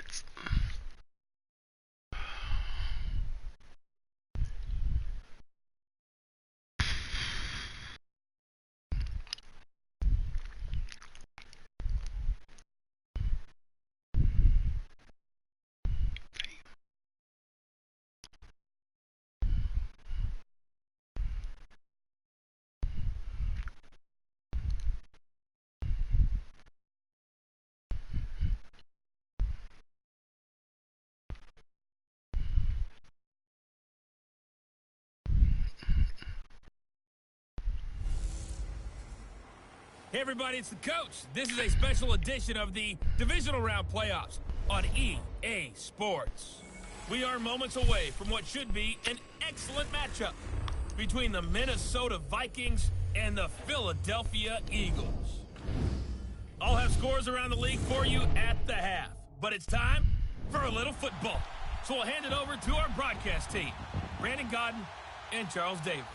minutes. Hey everybody, it's the coach. This is a special edition of the Divisional Round Playoffs on EA Sports. We are moments away from what should be an excellent matchup between the Minnesota Vikings and the Philadelphia Eagles. I'll have scores around the league for you at the half, but it's time for a little football. So we'll hand it over to our broadcast team, Brandon Gaudin and Charles Davis.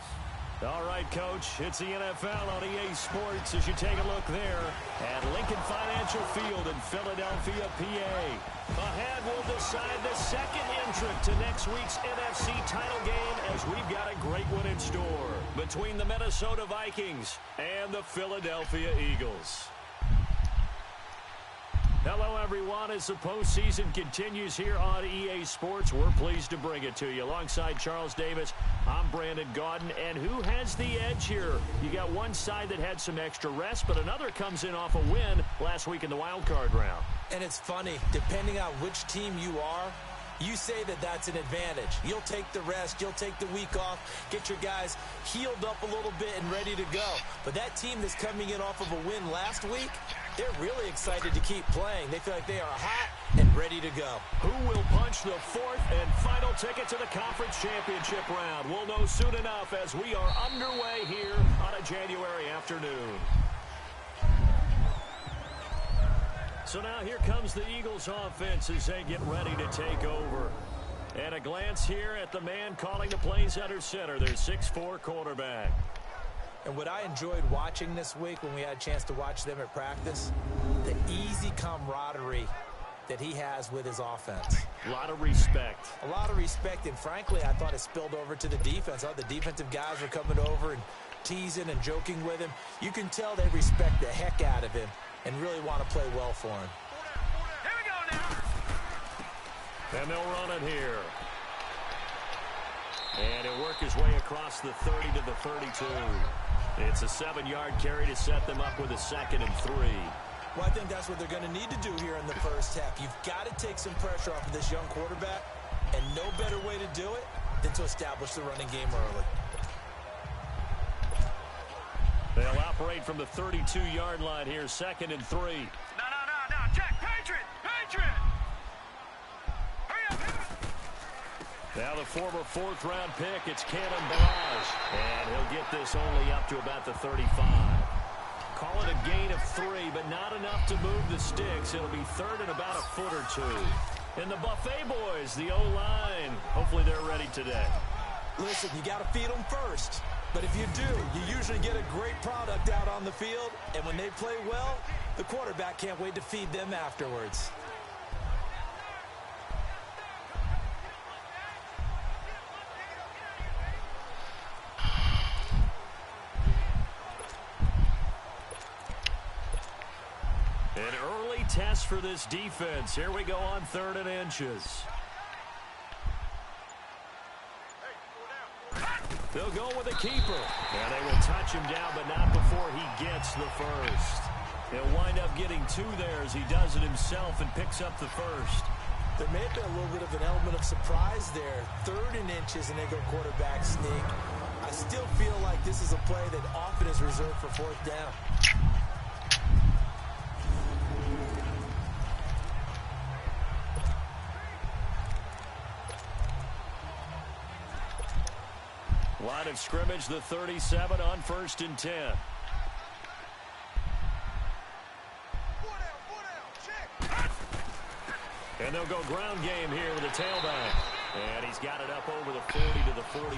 All right, Coach, it's the NFL on EA Sports as you take a look there at Lincoln Financial Field in Philadelphia, PA. Ahead, we'll decide the second entrant to next week's NFC title game as we've got a great one in store between the Minnesota Vikings and the Philadelphia Eagles. Hello, everyone. As the postseason continues here on EA Sports, we're pleased to bring it to you. Alongside Charles Davis, I'm Brandon Gaudin. And who has the edge here? You got one side that had some extra rest, but another comes in off a win last week in the wild card round. And it's funny, depending on which team you are, you say that that's an advantage. You'll take the rest, you'll take the week off, get your guys healed up a little bit and ready to go. But that team that's coming in off of a win last week, they're really excited to keep playing. They feel like they are hot and ready to go. Who will punch the fourth and final ticket to the conference championship round? We'll know soon enough as we are underway here on a January afternoon. So now here comes the Eagles offense as they get ready to take over. And a glance here at the man calling the plays under center, their 6'4" quarterback. And what I enjoyed watching this week when we had a chance to watch them at practice, the easy camaraderie that he has with his offense. A lot of respect. A lot of respect, and frankly, I thought it spilled over to the defense. I thought the defensive guys were coming over and teasing and joking with him. You can tell they respect the heck out of him and really want to play well for him. Here we go now. And they'll run it here. And he'll work his way across the 30 to the 32. It's a 7-yard carry to set them up with a 2nd and 3. Well, I think that's what they're going to need to do here in the first half. You've got to take some pressure off of this young quarterback, and no better way to do it than to establish the running game early. They'll operate from the 32-yard line here, 2nd and 3. No. Check. Patriot. Hurry up. Now the former 4th-round pick, it's Cannon Balazs. And he'll get this only up to about the 35. Call it a gain of 3, but not enough to move the sticks. It'll be 3rd and about a foot or 2. And the Buffet boys, the O-line, hopefully they're ready today. Listen, you got to feed them first. But if you do, you usually get a great product out on the field. And when they play well, the quarterback can't wait to feed them afterwards. An early test for this defense. Here we go on 3rd and inches. They'll go with a keeper. And they will touch him down, but not before he gets the first. He'll wind up getting 2 there as he does it himself and picks up the first. There may have been a little bit of an element of surprise there. 3rd and inches, and they go quarterback sneak. I still feel like this is a play that often is reserved for 4th down. Line of scrimmage, the 37 on 1st and 10. And they'll go ground game here with a tailback. And he's got it up over the 40 to the 41.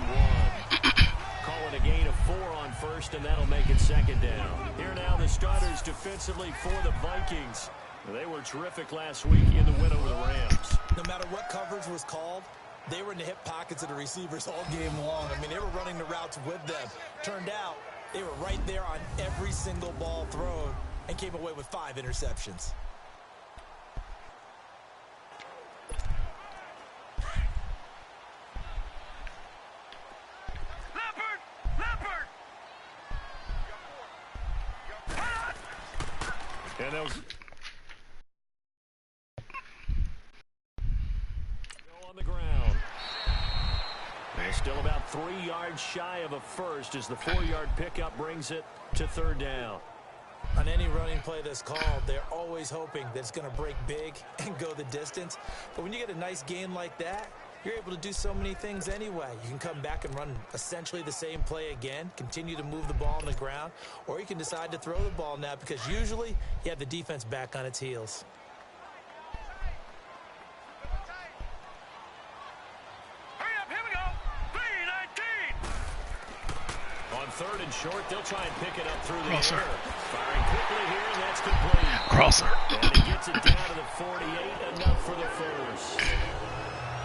Call it a gain of 4 on 1st, and that'll make it 2nd down. Here now the starters defensively for the Vikings. They were terrific last week in the win over the Rams. No matter what coverage was called, they were in the hip pockets of the receivers all game long. I mean, they were running the routes with them. Turned out, they were right there on every single ball thrown and came away with 5 interceptions. And those go on the ground. They're still about 3 yards shy of a first as the 4-yard pickup brings it to 3rd down. On any running play that's called, they're always hoping that it's going to break big and go the distance. But when you get a nice game like that, you're able to do so many things anyway. You can come back and run essentially the same play again, continue to move the ball on the ground, or you can decide to throw the ball now because usually you have the defense back on its heels. Hurry up, here we go. 3-19. On 3rd and short, they'll try and pick it up through the Crosser. air. Firing quickly here, and that's complete. Crosser. And he gets it down to the 48, enough for the first.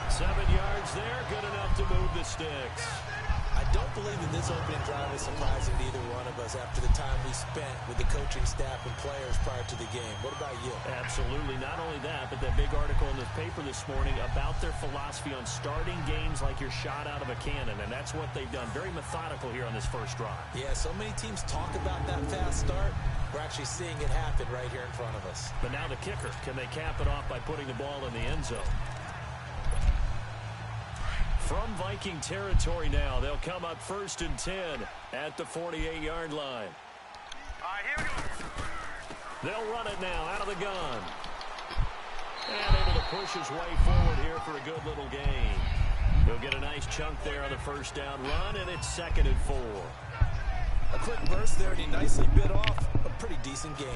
7 yards there, good enough to move the sticks. I don't believe that this opening drive is surprising to either one of us after the time we spent with the coaching staff and players prior to the game. What about you? Absolutely. Not only that, but that big article in the paper this morning about their philosophy on starting games like you're shot out of a cannon, and that's what they've done. Very methodical here on this first drive. Yeah, so many teams talk about that fast start. We're actually seeing it happen right here in front of us. But now the kicker. Can they cap it off by putting the ball in the end zone? From Viking territory now, they'll come up 1st and 10 at the 48-yard line. All right, here we go. They'll run it now out of the gun. And able to push his way forward here for a good little gain. He'll get a nice chunk there on the first down run, and it's 2nd and 4. A quick burst there, and he nicely bit off a pretty decent gain.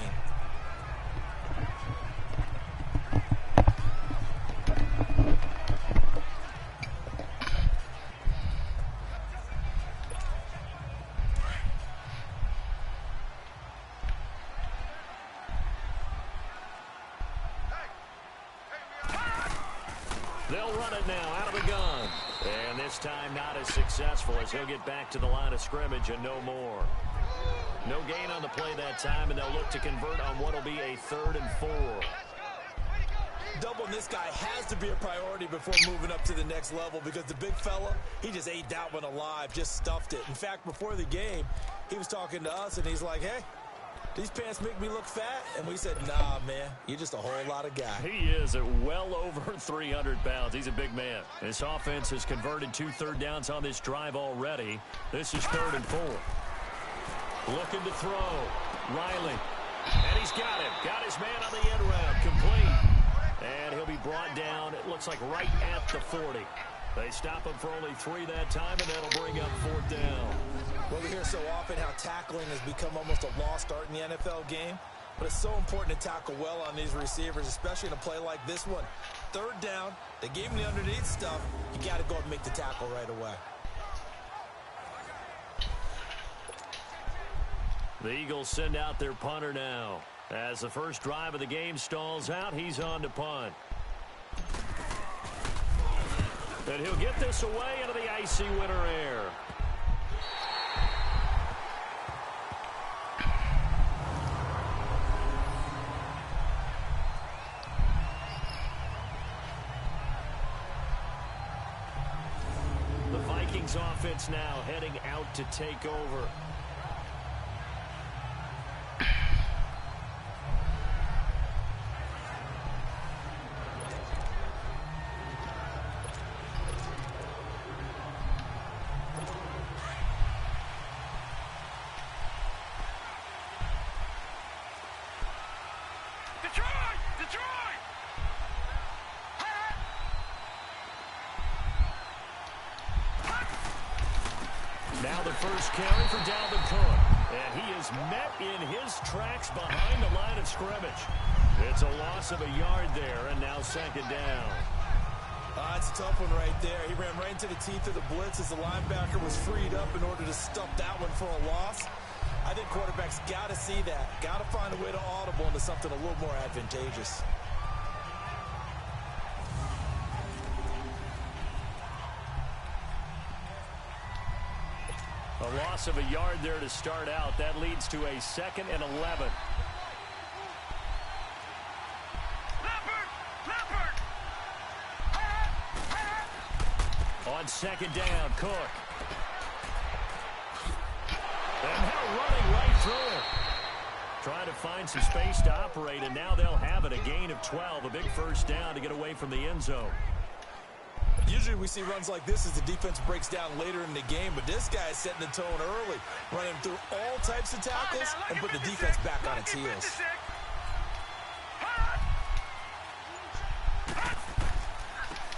They'll run it now out of the gun. And this time not as successful as he'll get back to the line of scrimmage and no more. No gain on the play that time, and they'll look to convert on what will be a 3rd and 4. Doubling this guy has to be a priority before moving up to the next level because the big fella, he just ate that one alive, just stuffed it. In fact, before the game, he was talking to us, and he's like, hey, these pants make me look fat? And we said, nah, man, you're just a whole lot of guy. He is at well over 300 pounds. He's a big man. This offense has converted 2 third downs on this drive already. This is 3rd and 4. Looking to throw. Riley. And he's got him. Got his man on the end round. Complete. And he'll be brought down, it looks like right at the 40. They stop him for only 3 that time, and that'll bring up 4th down. Well, we hear so often how tackling has become almost a lost art in the NFL game, but it's so important to tackle well on these receivers, especially in a play like this one. 3rd down, they gave him the underneath stuff. You got to go and make the tackle right away. The Eagles send out their punter now. As the first drive of the game stalls out, he's on to punt. And he'll get this away into the icy winter air. The Vikings offense now heading out to take over. Now the first carry for Dalvin Cook. And he is met in his tracks behind the line of scrimmage. It's a loss of a yard there, and now 2nd down. It's a tough one right there. He ran right into the teeth of the blitz as the linebacker was freed up in order to stuff that one for a loss. I think quarterbacks got to see that. Got to find a way to audible into something a little more advantageous. A loss of a yard there to start out. That leads to a 2nd and 11. On 2nd down, Cook. And now running right through it. Trying to find some space to operate, and now they'll have it. A gain of 12, a big first down to get away from the end zone. Usually we see runs like this as the defense breaks down later in the game, but this guy is setting the tone early, running through all types of tackles and put the defense back on its heels.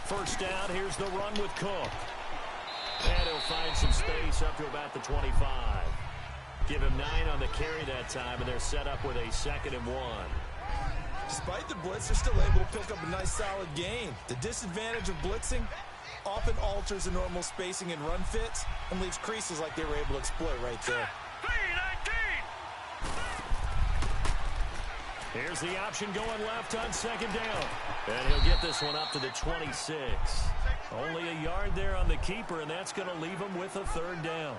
First down, here's the run with Cook. And he'll find some space up to about the 25. Give him 9 on the carry that time, and they're set up with a 2nd and 1. Despite the blitz, they're still able to pick up a nice solid gain. The disadvantage of blitzing often alters the normal spacing and run fits and leaves creases like they were able to exploit right there. Here's the option going left on 2nd down. And he'll get this one up to the 26. Only a yard there on the keeper, and that's going to leave him with a 3rd down.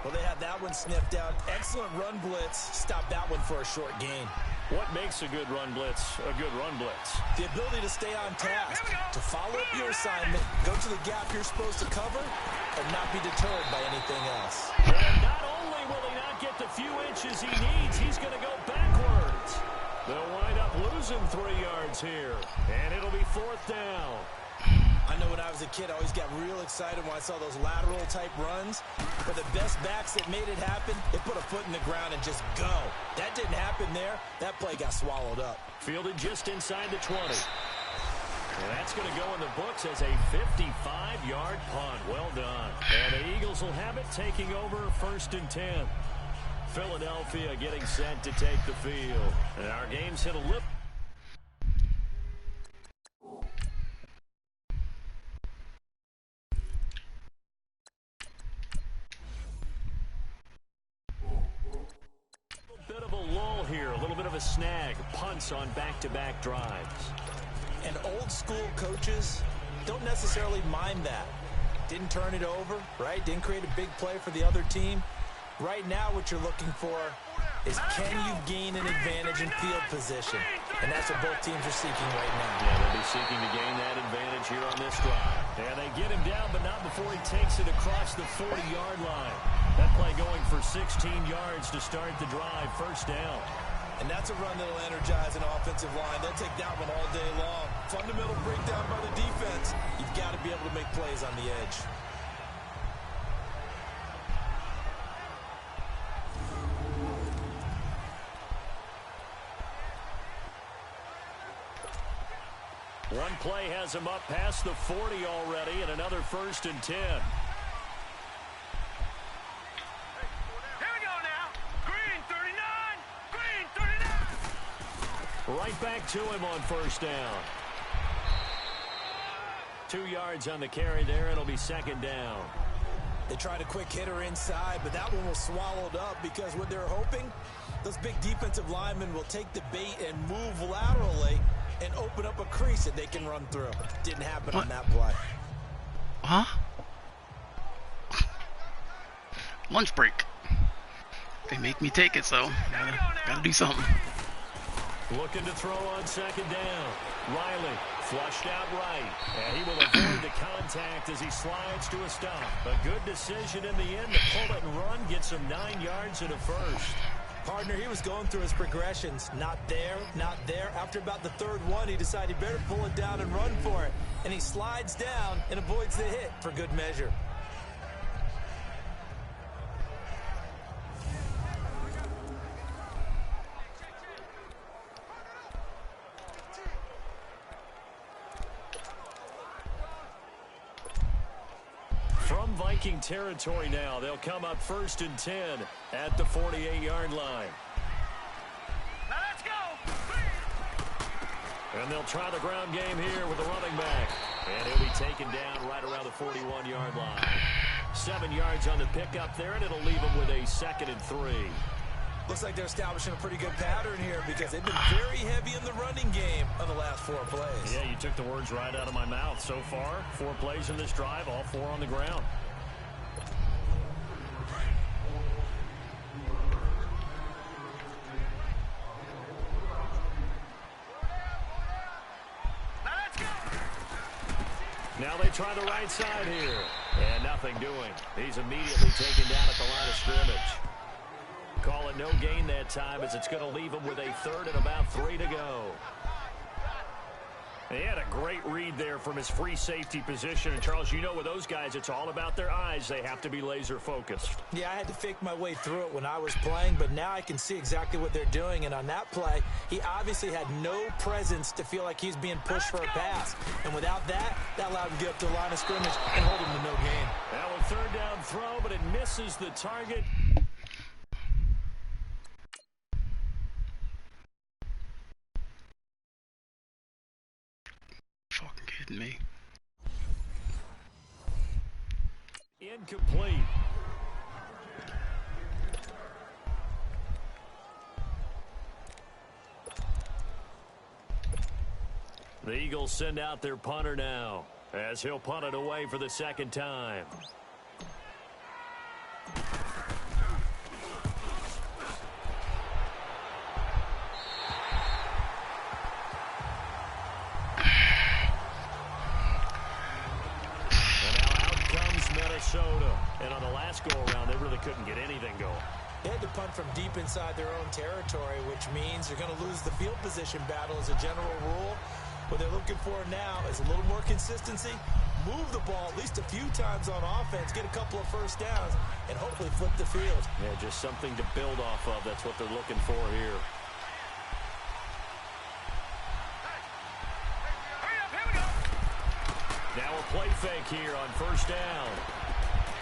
Well, they had that one sniffed out. Excellent run blitz. Stop that one for a short gain. What makes a good run blitz a good run blitz? The ability to stay on task, to follow up your assignment, go to the gap you're supposed to cover, and not be deterred by anything else. And not only will he not get the few inches he needs, he's going to go backwards. They'll wind up losing 3 yards here, and it'll be 4th down. I know when I was a kid, I always got real excited when I saw those lateral-type runs. But the best backs that made it happen, they put a foot in the ground and just go. That didn't happen there. That play got swallowed up. Fielded just inside the 20. And that's going to go in the books as a 55-yard punt. Well done. And the Eagles will have it, taking over 1st and 10. Philadelphia getting set to take the field. And our game's hit a lip. Bit of a lull here, a little bit of a snag. Punts on back-to-back drives. And old-school coaches don't necessarily mind that. Didn't turn it over, right? Didn't create a big play for the other team. Right now what you're looking for is can you gain an advantage in field position? And that's what both teams are seeking right now. Yeah, they'll be seeking to gain that advantage here on this drive. And they get him down, but not before he takes it across the 40-yard line. That play going for 16 yards to start the drive, 1st down. And that's a run that'll energize an offensive line. They'll take that one all day long. Fundamental breakdown by the defense. You've got to be able to make plays on the edge. One play has him up past the 40 already, and another 1st and 10. Here we go now. Green 39. Green 39. Right back to him on 1st down. 2 yards on the carry there. It'll be 2nd down. They tried a quick hitter inside, but that one was swallowed up because what they're hoping, those big defensive linemen will take the bait and move laterally and open up a crease that they can run through. Didn't happen on that play. Huh? Lunch break. They make me take it, so gotta do something. Looking to throw on 2nd down. Riley flushed out right, and he will avoid the contact as he slides to a stop. A good decision in the end to pull it and run, gets him 9 yards and a 1st. Partner, he was going through his progressions. Not there, not there. After about the 3rd one, he decided he better pull it down and run for it. And he slides down and avoids the hit for good measure. From Viking territory now, they'll come up 1st and 10 at the 48-yard line. Now let's go. And they'll try the ground game here with the running back. And he'll be taken down right around the 41-yard line. 7 yards on the pickup there, and it'll leave him with a 2nd and 3. Looks like they're establishing a pretty good pattern here because they've been very heavy in the running game on the last 4 plays. Yeah, you took the words right out of my mouth. So far, 4 plays in this drive, all 4 on the ground. Now they try the right side here. And nothing doing. He's immediately taken down at the line of scrimmage. Call it no gain that time as it's going to leave him with a 3rd and about 3 to go. He had a great read there from his free safety position. And, Charles, you know with those guys, it's all about their eyes. They have to be laser focused. Yeah, I had to fake my way through it when I was playing, but now I can see exactly what they're doing. And on that play, he obviously had no presence to feel like he's being pushed for a pass. And without that, that allowed him to get up to the line of scrimmage and hold him to no gain. That was 3rd down throw, but it misses the target. Fucking kidding me. Incomplete. The Eagles send out their punter now as he'll punt it away for the 2nd time. And on the last go-around, they really couldn't get anything going. They had to punt from deep inside their own territory, which means they're going to lose the field position battle as a general rule. What they're looking for now is a little more consistency, move the ball at least a few times on offense, get a couple of first downs, and hopefully flip the field. Yeah, just something to build off of. That's what they're looking for here. Now a play fake here on 1st down.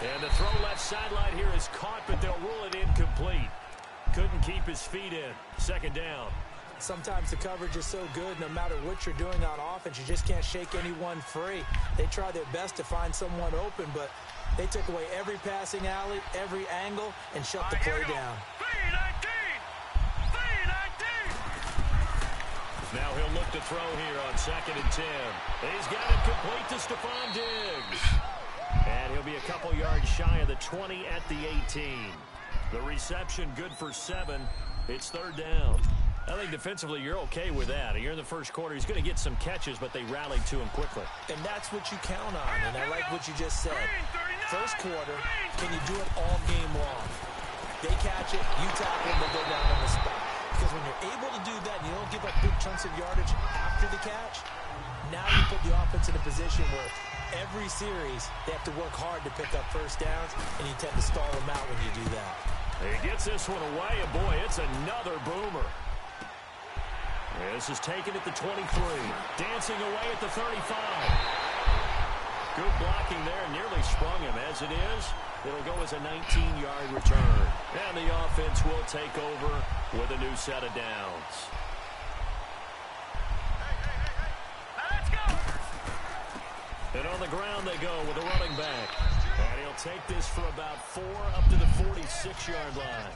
And the throw left sideline here is caught, but they'll rule it incomplete. Couldn't keep his feet in. 2nd down. Sometimes the coverage is so good, no matter what you're doing on offense, you just can't shake anyone free. They try their best to find someone open, but they took away every passing alley, every angle, and shut the play down. Now he'll look to throw here on 2nd and 10. He's got it complete to Stephon Diggs. And he'll be a couple yards shy of the 20 at the 18. The reception good for 7. It's 3rd down. I think defensively you're okay with that. You're in the first quarter. He's going to get some catches, but they rallied to him quickly. And that's what you count on, and I like what you just said. First quarter, can you do it all game long? They catch it, you tackle them, they go down on the spot. Because when you're able to do that and you don't give up big chunks of yardage after the catch, now you put the offense in a position where every series they have to work hard to pick up first downs, and you tend to stall them out when you do that. He gets this one away, and boy, it's another boomer. This is taken at the 23. Dancing away at the 35. Good blocking there, nearly sprung him. As it is, it'll go as a 19-yard return. And the offense will take over with a new set of downs. Let's go! And on the ground they go with a running back. And he'll take this for about 4 up to the 46-yard line.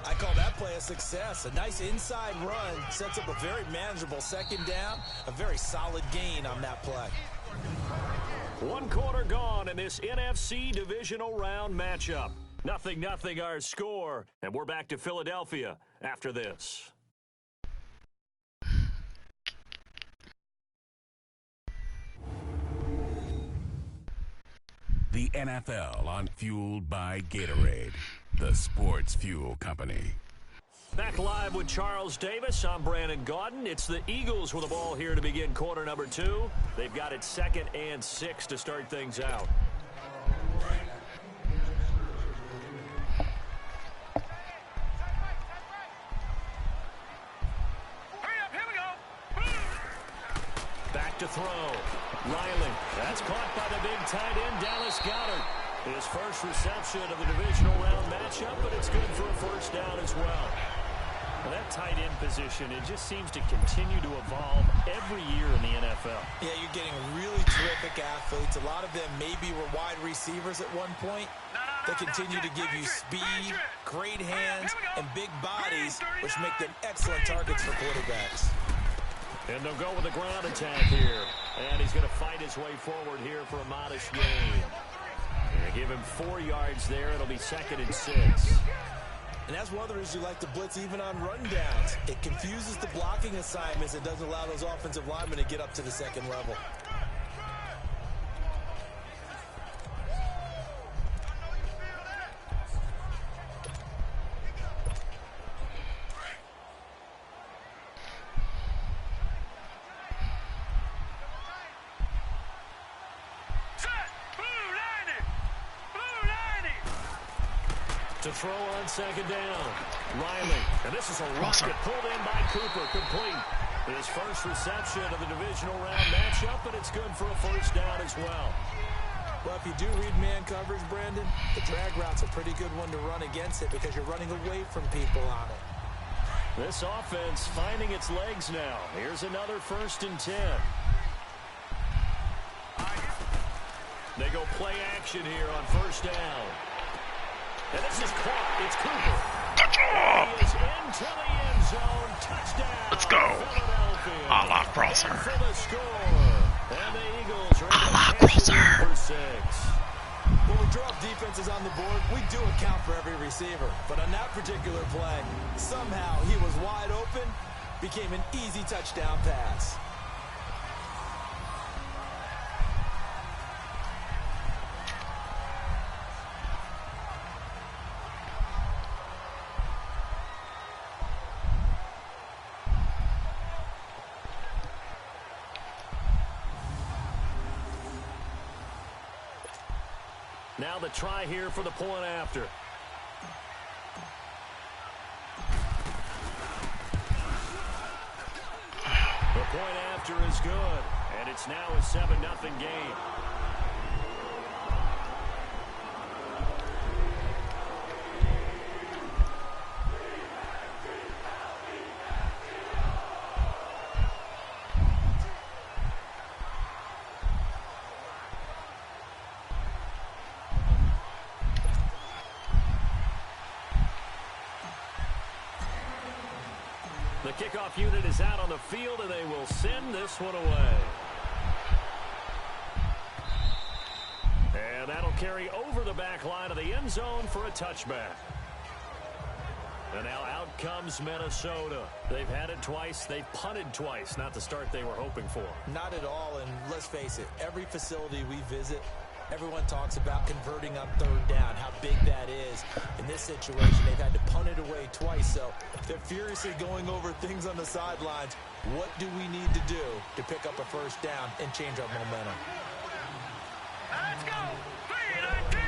I call that play a success. A nice inside run sets up a very manageable 2nd down. A very solid gain on that play. 1 quarter gone in this NFC divisional round matchup. 0-0 our score. And we're back to Philadelphia after this. The NFL on Fueled by Gatorade, the sports fuel company. Back live with Charles Davis. I'm Brandon Gaudin. It's the Eagles with the ball here to begin quarter number 2. They've got it 2nd and 6 to start things out. Hurry up, here we go. Back to throw. Riley. That's caught by the big tight end, Dallas Goedert. His first reception of the divisional round matchup, but it's good for a first down as well. Well, that tight end position, it just seems to continue to evolve every year in the NFL. Yeah, you're getting really terrific terrific athletes. A lot of them maybe were wide receivers at one point. They continue to give you speed, great hands, and big bodies, which make them excellent targets for quarterbacks. And they'll go with the ground attack here. And he's going to fight his way forward here for a modest gain. They give him 4 yards there. It'll be 2nd and 6. And that's one of the reasons you like to blitz even on rundowns. It confuses the blocking assignments and doesn't allow those offensive linemen to get up to the second level. To throw on 2nd down. Riley. And this is a rocket pulled in by Cooper. Complete. His first reception of the divisional round matchup, and it's good for a 1st down as well. Well, if you do read man coverage, Brandon, the drag route's a pretty good one to run against it because you're running away from people on it. This offense finding its legs now. Here's another 1st and 10. They go play action here on 1st down. And this is caught. It's Cooper. He is into the end zone. Touchdown. Let's go. Philadelphia. A la Prosser. For the score. And the Eagles are A la Prosser. for 6. When we drop defenses on the board, we do account for every receiver. But on that particular play, somehow he was wide open, became an easy touchdown pass. Now the try here for the point after. The point after is good, and it's now a 7-0 game. The kickoff unit is out on the field, and they will send this one away. And that'll carry over the back line of the end zone for a touchback. And now out comes Minnesota. They've had it twice. They've punted twice. Not the start they were hoping for. Not at all, and let's face it, every facility we visit, everyone talks about converting on 3rd down, how big that is. In this situation, they've had to punt it away twice, so they're furiously going over things on the sidelines. What do we need to do to pick up a 1st down and change our momentum? Let's go. 3-19.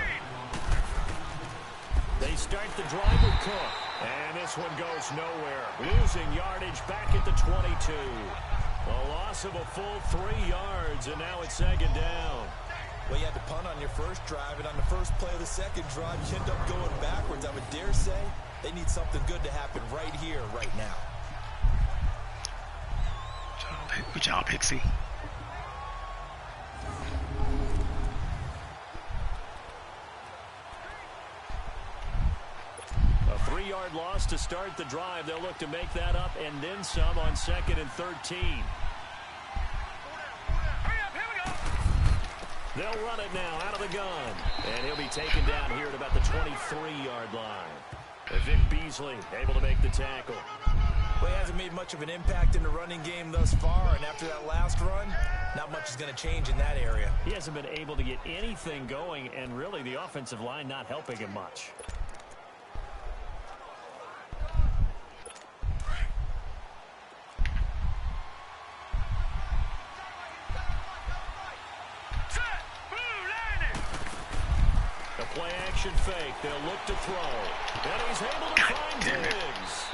They start the drive with Cook. And this one goes nowhere. Losing yardage back at the 22. A loss of a full 3 yards, and now it's 2nd down. Well, you had to punt on your first drive, and on the first play of the second drive, you end up going backwards. I would dare say they need something good to happen right here, right now. Good job, Pixie. A 3-yard loss to start the drive. They'll look to make that up and then some on 2nd and 13. They'll run it now out of the gun. And he'll be taken down here at about the 23-yard line. Vic Beasley able to make the tackle. Well, he hasn't made much of an impact in the running game thus far, and after that last run, not much is going to change in that area. He hasn't been able to get anything going, and really the offensive line not helping him much. Play action fake. They'll look to throw. And he's able to find Diggs.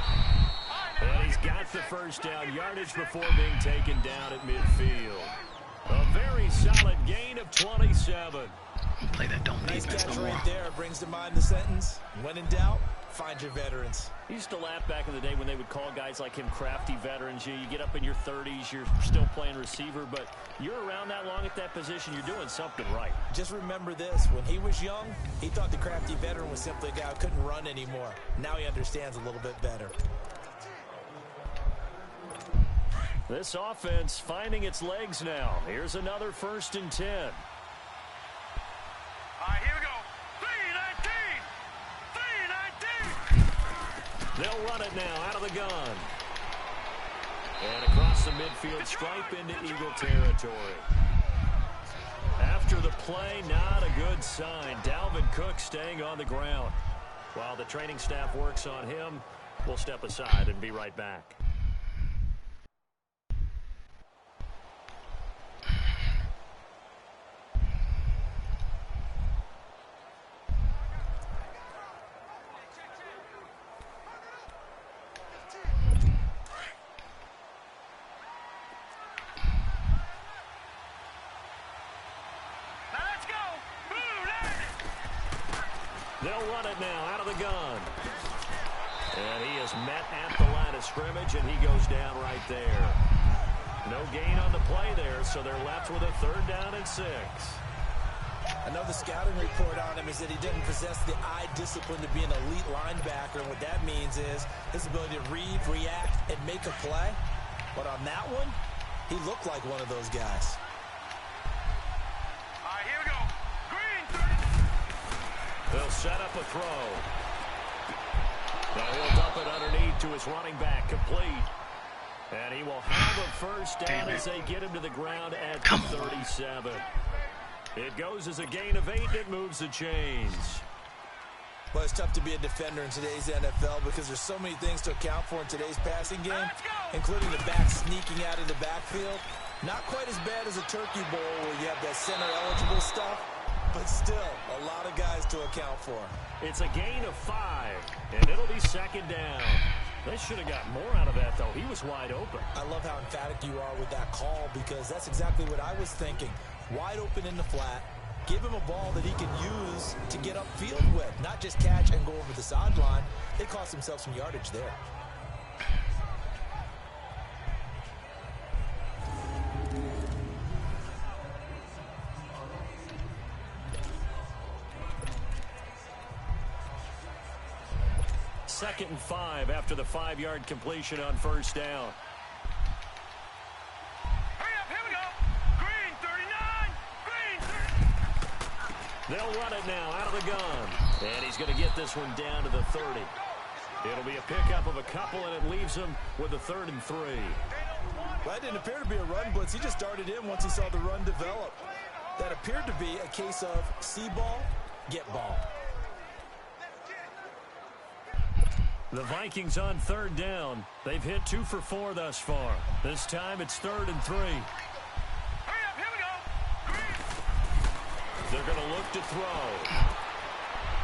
And he's got the 1st down yardage before being taken down at midfield. A very solid gain of 27. Play that don't Nice defense catch no more. right there. Brings to mind the sentence, when in doubt, find your veterans. I used to laugh back in the day when they would call guys like him crafty veterans. You get up in your 30s, you're still playing receiver, but you're around that long at that position, you're doing something right. Just remember this, when he was young, he thought the crafty veteran was simply a guy who couldn't run anymore. Now he understands a little bit better. This offense finding its legs now. Here's another 1st and 10. All right, here we go. 3-19. 3-19. They'll run it now out of the gun. And across the midfield stripe into Eagle territory. After the play, not a good sign. Dalvin Cook staying on the ground. While the training staff works on him, we'll step aside and be right back. They'll run it now out of the gun. And he is met at the line of scrimmage, and he goes down right there. No gain on the play there, so they're left with a 3rd down and 6. I know the scouting report on him is that he didn't possess the eye discipline to be an elite linebacker, and what that means is his ability to read, react, and make a play. But on that one, he looked like one of those guys. All right, here we go. They'll set up a throw. Now he'll dump it underneath to his running back, complete. And he will have a 1st down as they get him to the ground at the 37. It goes as a gain of 8. It moves the chains. Well, it's tough to be a defender in today's NFL because there's so many things to account for in today's passing game, including the back sneaking out of the backfield. Not quite as bad as a turkey bowl where you have that center-eligible stuff, but still a lot of guys to account for. It's a gain of 5, and it'll be 2nd down. They should have got more out of that, though. He was wide open. I love how emphatic you are with that call because that's exactly what I was thinking. Wide open in the flat. Give him a ball that he can use to get upfield with, not just catch and go over the sideline. They cost themselves some yardage there. Second and 5 after the 5-yard completion on 1st down. Hurry up, here we go. Green 39. Green 30. They'll run it now out of the gun. And he's going to get this one down to the 30. It'll be a pickup of a couple, and it leaves him with a 3rd and 3. Well, that didn't appear to be a run blitz. He just started in once he saw the run develop. That appeared to be a case of see ball, get ball. The Vikings on 3rd down. They've hit 2 for 4 thus far. This time it's 3rd and 3. Hurry up, here we go. They're going to look to throw.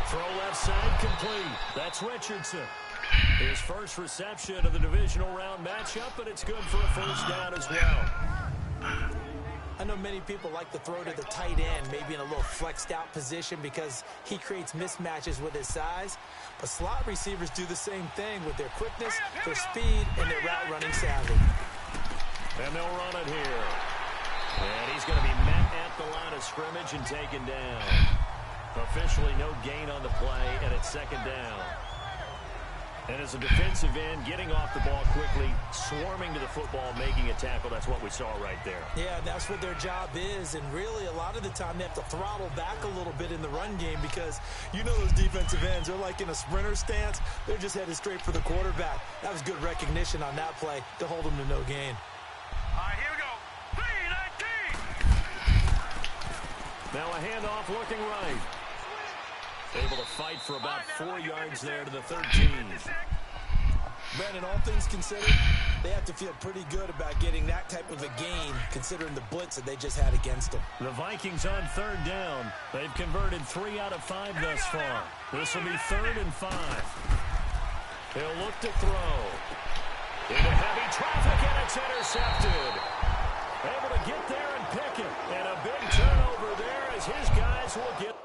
Throw left side complete. That's Richardson. His first reception of the divisional round matchup, and it's good for a 1st down as well. I know many people like to throw to the tight end, maybe in a little flexed out position because he creates mismatches with his size. But slot receivers do the same thing with their quickness, their speed, and their route running savvy. And they'll run it here. And he's going to be met at the line of scrimmage and taken down. Officially no gain on the play, and it's 2nd down. And as a defensive end, getting off the ball quickly, swarming to the football, making a tackle, that's what we saw right there. Yeah, that's what their job is, and really a lot of the time they have to throttle back a little bit in the run game because you know those defensive ends, they're like in a sprinter stance. They're just headed straight for the quarterback. That was good recognition on that play to hold them to no gain. All right, here we go. 3-19. Now a handoff looking right. Able to fight for about 4 yards there to the 13. Brandon, all things considered, they have to feel pretty good about getting that type of a gain considering the blitz that they just had against them. The Vikings on 3rd down. They've converted 3 out of 5 thus far. This will be 3rd and 5. He'll look to throw. Into heavy traffic, and it's intercepted. Able to get there and pick it. And a big turnover there as his guys will get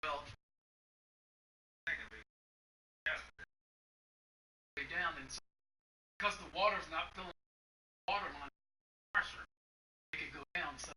well, down, and so, because the water's not filling the water line pressure, it could go down. So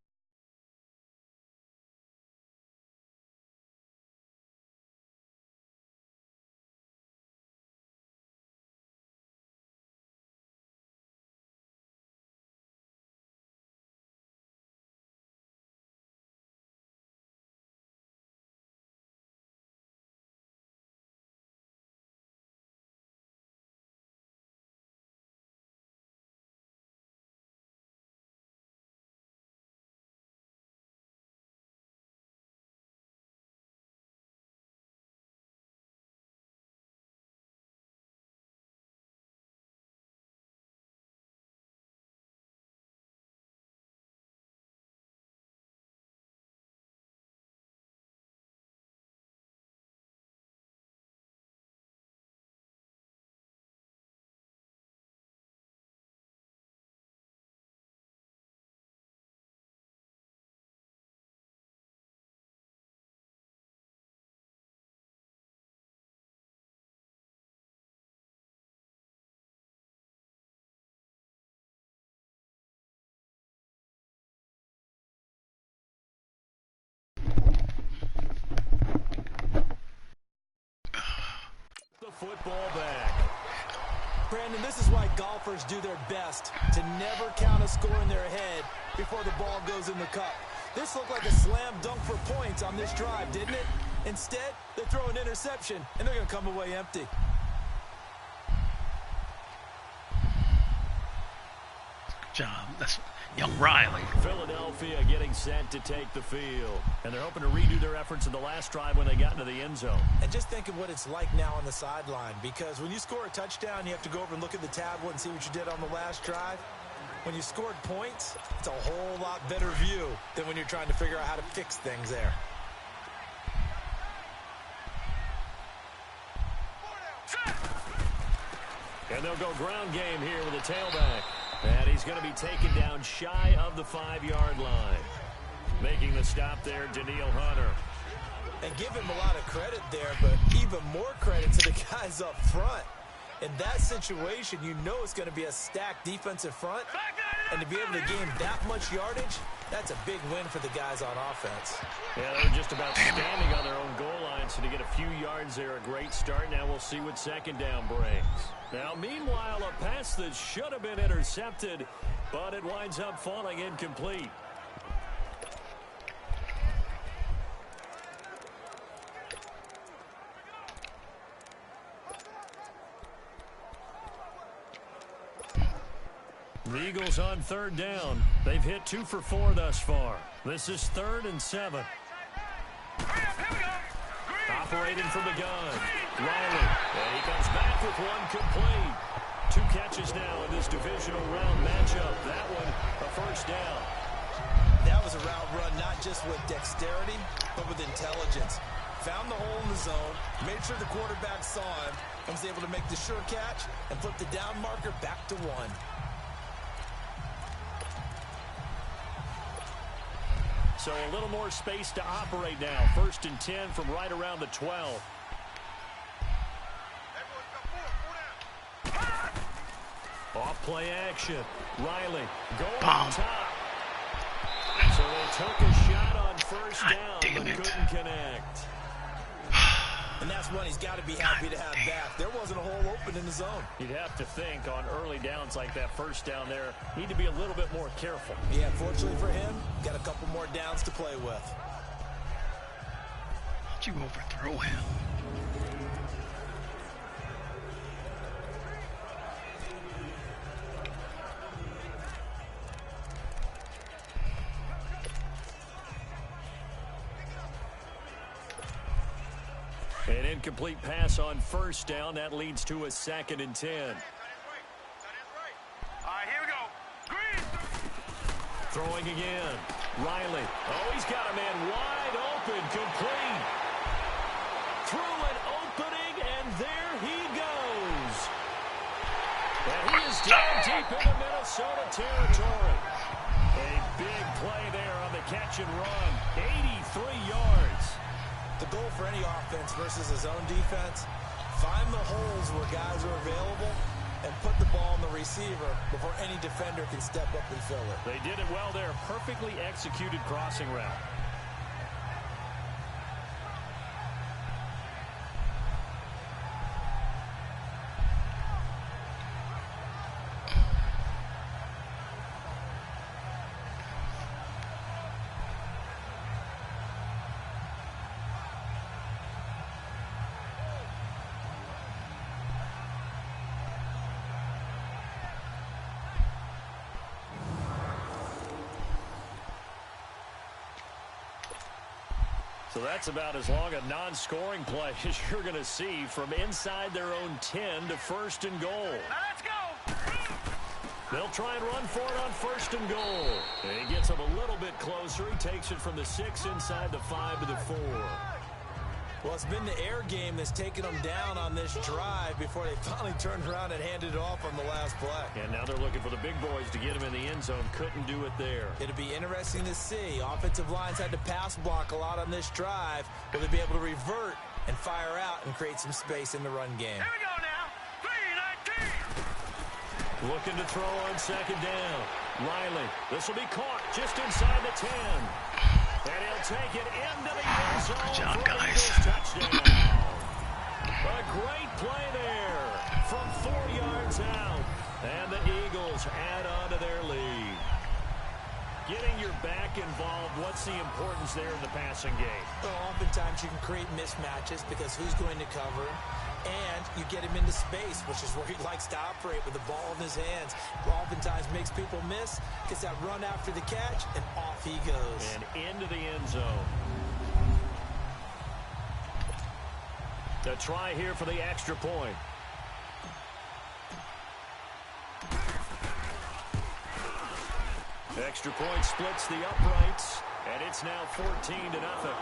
The football back. Brandon, this is why golfers do their best to never count a score in their head before the ball goes in the cup. This looked like a slam dunk for points on this drive, didn't it? Instead, they throw an interception, and they're going to come away empty. good job. That's young Riley. Philadelphia getting set to take the field. And they're hoping to redo their efforts in the last drive when they got into the end zone. And just think of what it's like now on the sideline, because when you score a touchdown, you have to go over and look at the tablet and see what you did on the last drive. When you scored points, it's a whole lot better view than when you're trying to figure out how to fix things there. And they'll go ground game here with a tailback. And he's going to be taken down shy of the 5-yard line. Making the stop there, Danielle Hunter. And give him a lot of credit there, but even more credit to the guys up front. In that situation, you know it's going to be a stacked defensive front. And to be able to gain that much yardage, that's a big win for the guys on offense. Yeah, they're just about standing on their own goal line, so to get a few yards there, a great start. Now we'll see what second down brings. Now, meanwhile, a pass that should have been intercepted, but it winds up falling incomplete. The Eagles on third down. They've hit 2 for 4 thus far. This is 3rd and 7. Operating from the gun, Riley. And he comes back with one complete. 2 catches now in this divisional round matchup. That one, a first down. That was a route run not just with dexterity, but with intelligence. Found the hole in the zone, made sure the quarterback saw him, and was able to make the sure catch and flip the down marker back to 1. So a little more space to operate now. 1st and 10 from right around the 12. Off play action. Riley going on top. So they took a shot on first down, but couldn't connect. And that's one he's got to be happy to have back. There wasn't a hole open in the zone. You'd have to think on early downs like that first down there, need to be a little bit more careful. Yeah, fortunately for him, got a couple more downs to play with. How'd you overthrow him? An incomplete pass on first down. That leads to a 2nd and 10. All right, here we go. Green. Throwing again. Riley. Oh, he's got a man wide open. Complete. Through an opening, and there he goes. And he is down deep into Minnesota territory. A big play there on the catch and run. 83 yards. The goal for any offense versus a zone defense, find the holes where guys are available and put the ball in the receiver before any defender can step up and fill it. They did it well there. Perfectly executed crossing route. So that's about as long a non-scoring play as you're going to see from inside their own 10 to first and goal. Now let's go. They'll try and run for it on first and goal. And he gets them a little bit closer. He takes it from the 6 inside the 5 to the 4. Well, it's been the air game that's taken them down on this drive before they finally turned around and handed it off on the last play. And now they're looking for the big boys to get him in the end zone. Couldn't do it there. It'll be interesting to see. Offensive lines had to pass block a lot on this drive. Will they be able to revert and fire out and create some space in the run game? Here we go now. 3-19. Looking to throw on second down. Riley, this will be caught just inside the 10. And he'll take it into the end zone. Good job, for guys. Eagles touchdown. A great play there from 4 yards out. And the Eagles add on to their lead. Getting your back involved, what's the importance there in the passing game? Well, oftentimes you can create mismatches because who's going to cover him? And you get him into space, which is where he likes to operate with the ball in his hands. Oftentimes makes people miss, gets that run after the catch, and off he goes. And into the end zone. The try here for the extra point. Extra point splits the uprights, and it's now 14-0.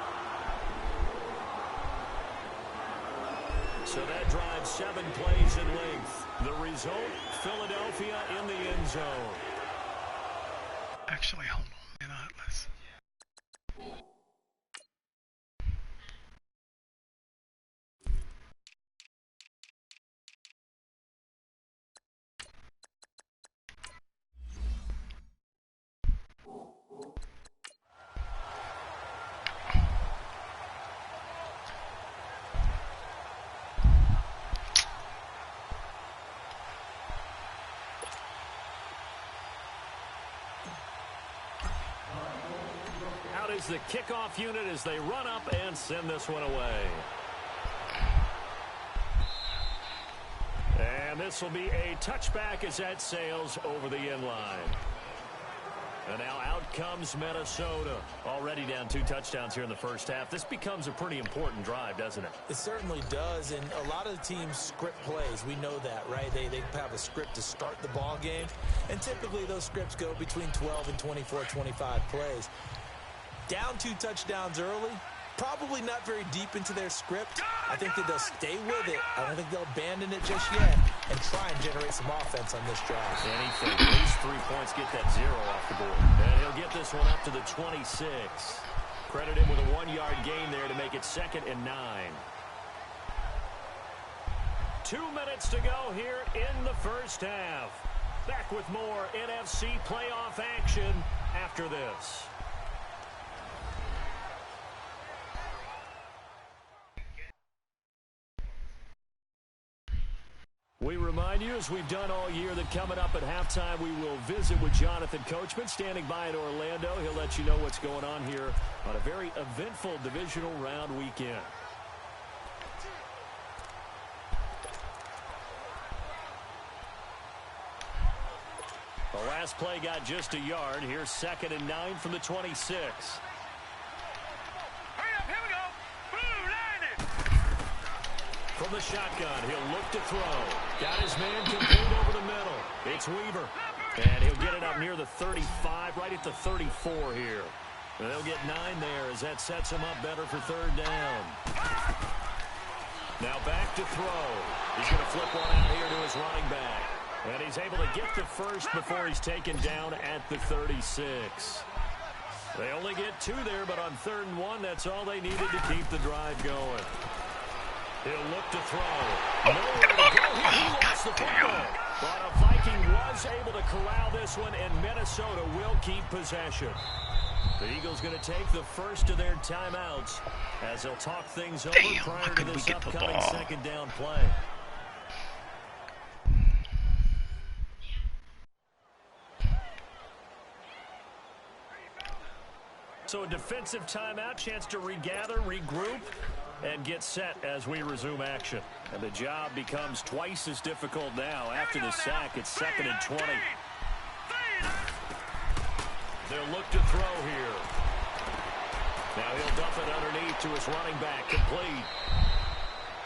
So that drives 7 plays in length. The result, Philadelphia in the end zone. Actually, hold on. Man, let's... Is the kickoff unit as they run up and send this one away. And this will be a touchback as that sails over the end line. And now out comes Minnesota. Already down 2 touchdowns here in the first half. This becomes a pretty important drive, doesn't it? It certainly does, and a lot of the teams script plays. We know that, right? They have a script to start the ball game, and typically those scripts go between 12 and 24, 25 plays. Down 2 touchdowns early, probably not very deep into their script. I think that they'll stay with it. I don't think they'll abandon it just yet and try and generate some offense on this drive. Anything, at least 3 points, get that 0 off the board. And he'll get this one up to the 26. Credit him with a 1-yard gain there to make it 2nd and 9. 2 minutes to go here in the first half. Back with more NFC playoff action after this. We remind you, as we've done all year, that coming up at halftime, we will visit with Jonathan Coachman, standing by in Orlando. He'll let you know what's going on here on a very eventful divisional round weekend. The last play got just a yard. Here's 2nd and 9 from the 26. Hurry up, here we go. Blue line it. From the shotgun, he'll look to throw. Got his man complete over the middle. It's Weaver. And he'll get it up near the 35, right at the 34 here. And they'll get 9 there as that sets him up better for 3rd down. Now back to throw. He's going to flip one out here to his running back. And he's able to get the first before he's taken down at the 36. They only get 2 there, but on 3rd and 1, that's all they needed to keep the drive going. He'll look to throw. Nowhere to go. He lost the football. But a Viking was able to corral this one, and Minnesota will keep possession. The Eagles going to take the first of their timeouts as they'll talk things over prior to this upcoming 2nd down play. So a defensive timeout, chance to regather, regroup, and get set as we resume action. And the job becomes twice as difficult now. After the sack, it's 2nd and 20. They'll look to throw here. Now he'll dump it underneath to his running back, complete.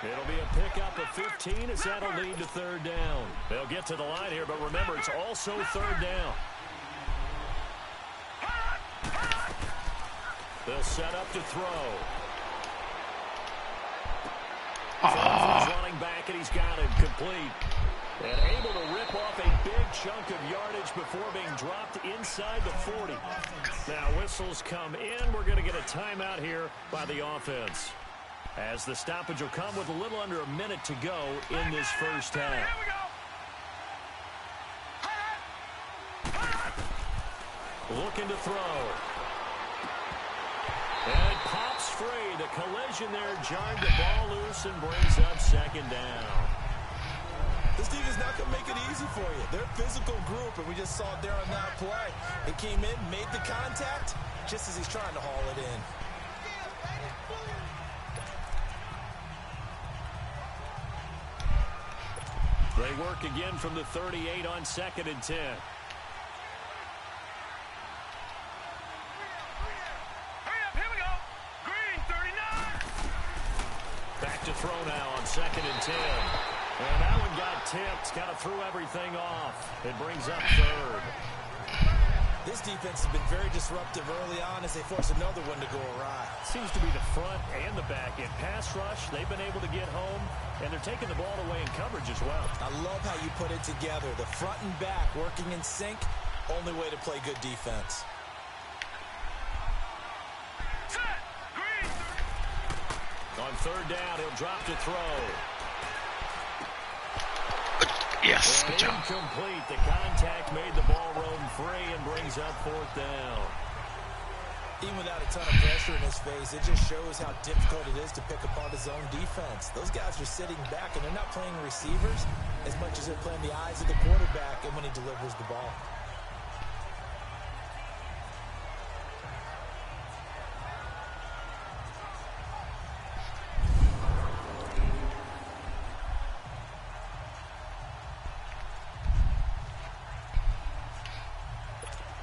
It'll be a pickup of 15 as that'll lead to 3rd down. They'll get to the line here, but remember, it's also 3rd down. They'll set up to throw. He's running back, and he's got it complete. And able to rip off a big chunk of yardage before being dropped inside the 40. Now whistles come in. We're going to get a timeout here by the offense, as the stoppage will come with a little under a minute to go in this first half. Looking to throw. And pops free. The collision there jarred the ball loose and brings up 2nd down. This team is not going to make it easy for you. They're a physical group, and we just saw it there on that play. He came in, made the contact, just as he's trying to haul it in. They work again from the 38 on 2nd and 10. Back to throw now on 2nd and 10. And that one got tipped, kind of threw everything off. It brings up 3rd. This defense has been very disruptive early on as they force another one to go awry. Seems to be the front and the back end. Pass rush, they've been able to get home, and they're taking the ball away in coverage as well. I love how you put it together. The front and back working in sync, only way to play good defense. On 3rd down, he'll drop to throw. Yes, And good job. incomplete. The contact made the ball roam free and brings up 4th down. Even without a ton of pressure in his face, it just shows how difficult it is to pick apart his own defense. Those guys are sitting back, and they're not playing receivers as much as they're playing the eyes of the quarterback and when he delivers the ball.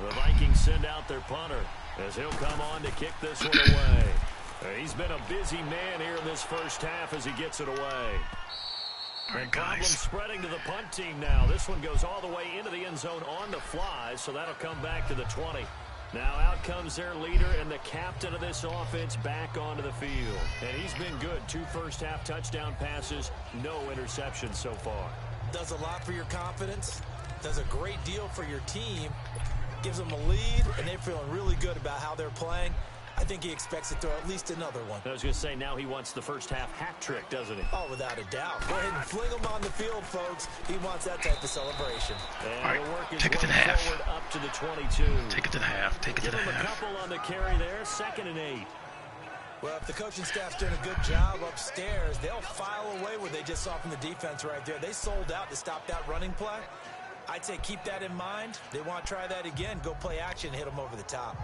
The Vikings send out their punter as he'll come on to kick this one away. He's been a busy man here in this first half as he gets it away. And problems spreading to the punt team now. This one goes all the way into the end zone on the fly, so that'll come back to the 20. Now out comes their leader and the captain of this offense back onto the field. And he's been good. 2 first-half touchdown passes, no interceptions so far. Does a lot for your confidence, does a great deal for your team, gives them a lead, and they're feeling really good about how they're playing. I think he expects to throw at least another one. I was going to say, now he wants the first-half hat trick, doesn't he? Oh, without a doubt. Go ahead and fling him on the field, folks. He wants that type of celebration. And All right, the work is take it to the going half. forward up to the 22. Take it to the half. Take it to Give the him a half. couple on the carry there. 2nd and 8. Well, if the coaching staff's doing a good job upstairs, they'll file away what they just saw from the defense right there. They sold out to stop that running play. I'd say keep that in mind. They want to try that again. Go play action, hit them over the top.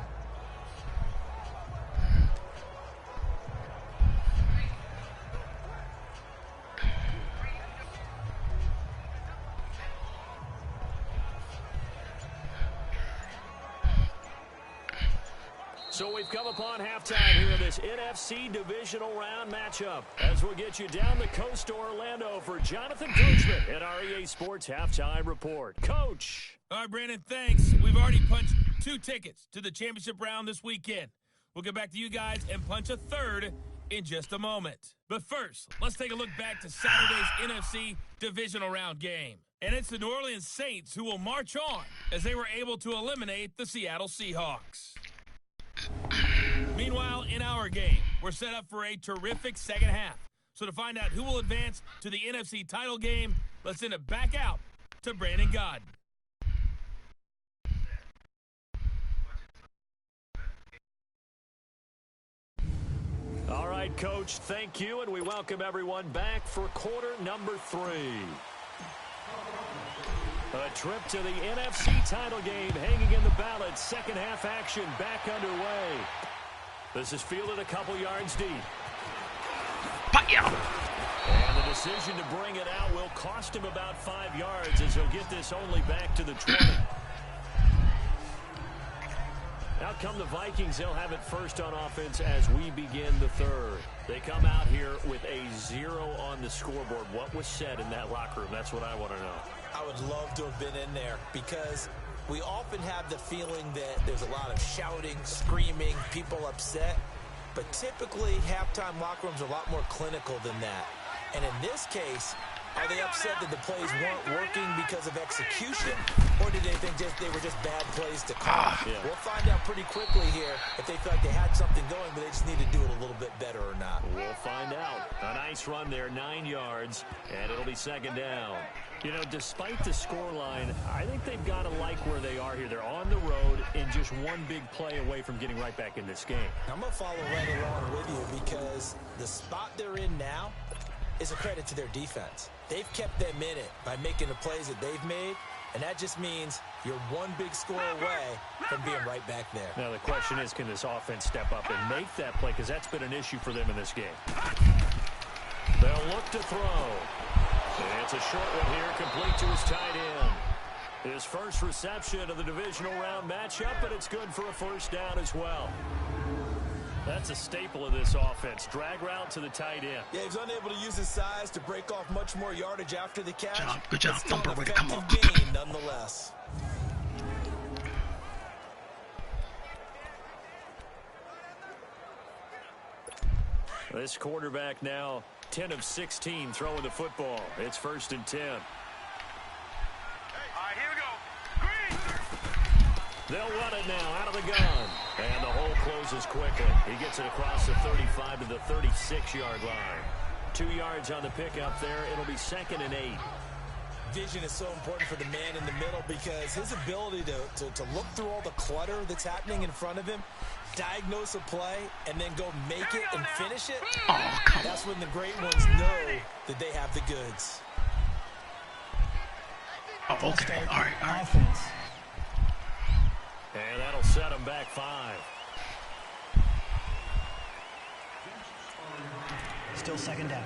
So we've come upon halftime here in this NFC divisional round matchup as we'll get you down the coast to Orlando for Jonathan Coachman at our EA Sports Halftime Report. Coach! All right, Brandon, thanks. We've already punched 2 tickets to the championship round this weekend. We'll get back to you guys and punch a 3rd in just a moment. But first, let's take a look back to Saturday's NFC divisional round game. And it's the New Orleans Saints who will march on as they were able to eliminate the Seattle Seahawks. Meanwhile, in our game, we're set up for a terrific second half. So to find out who will advance to the NFC title game, let's send it back out to Brandon Gaudin. All right, Coach, thank you, and we welcome everyone back for quarter number 3. A trip to the NFC title game hanging in the balance. Second half action back underway. This is fielded a couple yards deep. And the decision to bring it out will cost him about 5 yards as he'll get this only back to the 20. Out come the Vikings. They'll have it first on offense as we begin the third. They come out here with a 0 on the scoreboard. What was said in that locker room? That's what I want to know. I would love to have been in there because we often have the feeling that there's a lot of shouting, screaming, people upset. But typically, halftime locker rooms are a lot more clinical than that. And in this case, are they upset that the plays weren't working because of execution, or did they think they were just bad plays to call? Yeah. We'll find out pretty quickly here if they feel like they had something going, but they just need to do it a little bit better or not. We'll find out. A nice run there, 9 yards, and it'll be second down. You know, despite the scoreline, I think they've got to like where they are here. They're on the road and just one big play away from getting right back in this game. I'm going to follow right along with you because the spot they're in now is a credit to their defense. They've kept them in it by making the plays that they've made, and that just means you're one big score away from being right back there. Now, the question is, can this offense step up and make that play? Because that's been an issue for them in this game. They'll look to throw. It's a short one here, complete to his tight end. His first reception of the divisional round matchup, and it's good for a first down as well. That's a staple of this offense. Drag route to the tight end. Yeah, he's unable to use his size to break off much more yardage after the catch. Good job. Still Thumper, an way to come effective up. gain nonetheless. This quarterback now 10 of 16 throwing the football. It's 1st and 10. All right, here we go. Green. They'll run it now out of the gun. And the hole closes quickly. He gets it across the 35 to the 36-yard line. 2 yards on the pickup there. It'll be 2nd and 8. Vision is so important for the man in the middle because his ability to look through all the clutter that's happening in front of him, diagnose a play, and then go make it and finish it, that's when the great ones know that they have the goods. Oh, okay. All right. Offense. And that'll set him back 5. Still second down.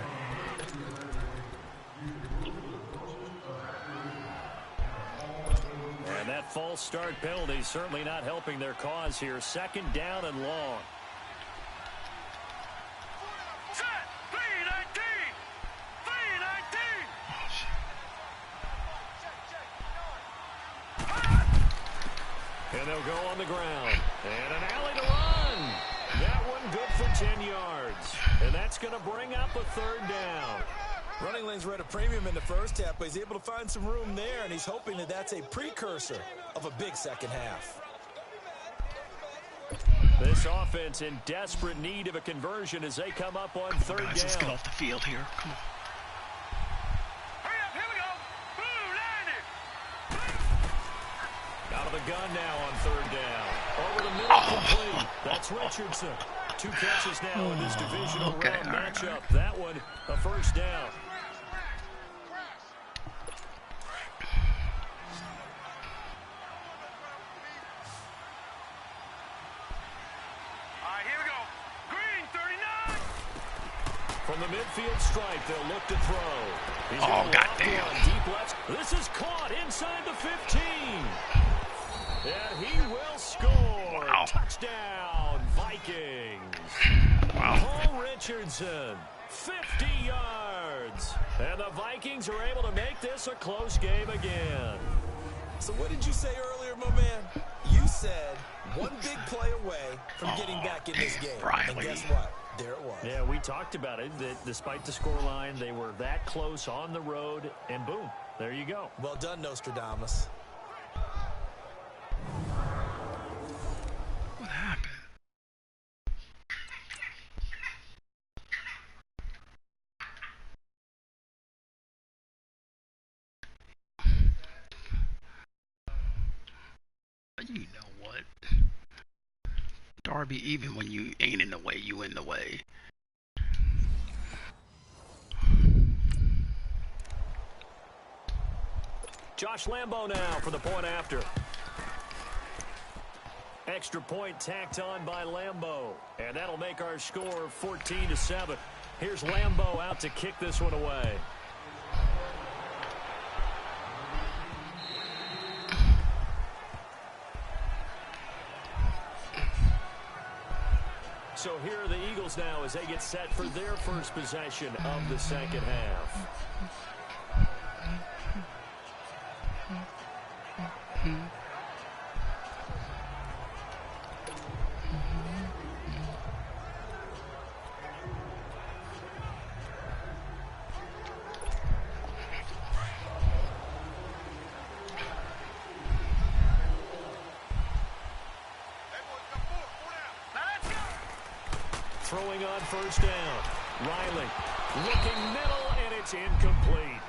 And that false start penalty certainly not helping their cause here. 2nd down and long. Set. 319. 319. And they'll go on the ground. And an alley to run. That one good for 10 yards. And that's going to bring up a 3rd down. Running lanes were at a premium in the first half, but he's able to find some room there, and he's hoping that that's a precursor of a big second half. This offense in desperate need of a conversion as they come up on 3rd Guys, let's get down. off the field here. Come on. Hurry up, here we go. Blue line it. Out of the gun now on 3rd down. Over the middle, complete. That's Richardson. 2 catches now in this divisional round matchup. That one, a 1st down. All right, here we go. Green 39. From the midfield stripe, they'll look to throw. He's Oh, gonna lock goddamn. one deep left. This is caught inside the 15. And he will score. Wow. Touchdown, Vikings. Wow. Paul Richardson, 50 yards. And the Vikings are able to make this a close game again. So what did you say earlier, my man? You said one big play away from getting back in this game. And Riley. guess what? There it was. Yeah, we talked about it, that despite the scoreline, they were that close on the road, and boom, there you go. Well done, Nostradamus. What happened? You know what? Darby, even when you ain't in the way, you in the way. Josh Lambo now for the point after. Extra point tacked on by Lambo. And that'll make our score 14-7. Here's Lambo out to kick this one away. So here are the Eagles now as they get set for their first possession of the second half. Throwing on first down. Riley looking middle, and it's incomplete.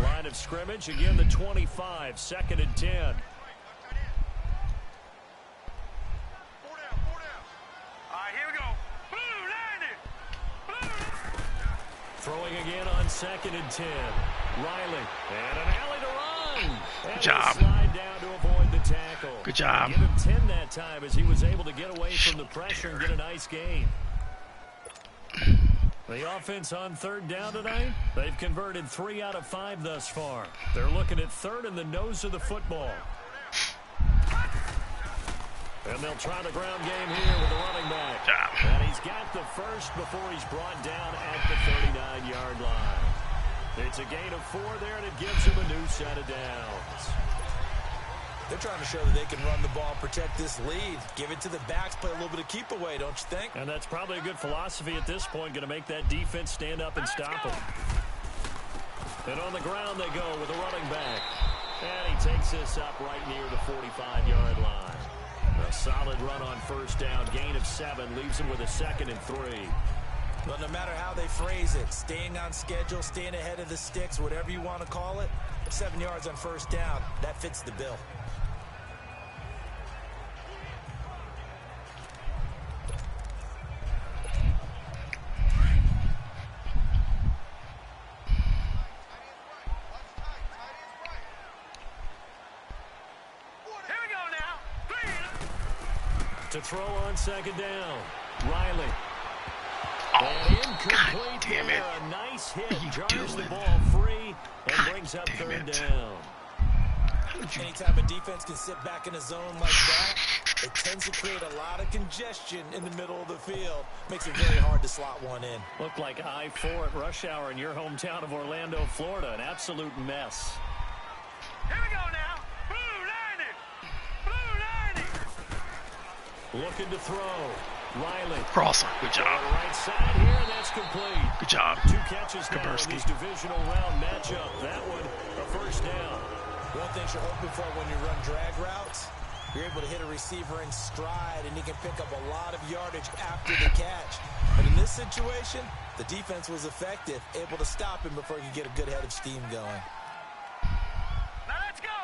Line of scrimmage, again the 25, 2nd and 10. Here we go. Blue, 90. Blue. Throwing again on 2nd and 10. Riley, and an alley to run. And Good job. Slide down to avoid the tackle. Good job. Give him 10 that time as he was able to get away from the pressure and get a nice gain. The offense on 3rd down tonight, they've converted 3 out of 5 thus far. They're looking at 3rd in the nose of the football. And they'll try the ground game here with the running back. Job. And he's got the first before he's brought down at the 39-yard line. It's a gain of 4 there, and it gives him a new set of downs. They're trying to show that they can run the ball and protect this lead. Give it to the backs, play a little bit of keep away, don't you think? And that's probably a good philosophy at this point, going to make that defense stand up and stop him. And on the ground they go with a running back. And he takes this up right near the 45-yard line. A solid run on first down, gain of 7, leaves him with a 2nd and 3. Well, no matter how they phrase it, staying on schedule, staying ahead of the sticks, whatever you want to call it, 7 yards on first down, that fits the bill. Here we go now. To throw on 2nd down, Riley. Oh, And incomplete damn there. it. A nice hit. What are you Jars the doing? ball free and brings up damn 3rd it. down. Anytime a defense can sit back in a zone like that, it tends to create a lot of congestion in the middle of the field. Makes it very hard to slot one in. Looked like I-4 at rush hour in your hometown of Orlando, Florida. An absolute mess. Here we go now. Blue, 90. Blue, 90. Looking to throw. Riley. Crosser. Good On job. the right side here, and that's complete. Good job. 2 catches now in Kaburski. this divisional round matchup. That one, a first down. One thing you're hoping for when you run drag routes, you're able to hit a receiver in stride, and he can pick up a lot of yardage after the catch. But in this situation, the defense was effective, able to stop him before he could get a good head of steam going. Now let's go.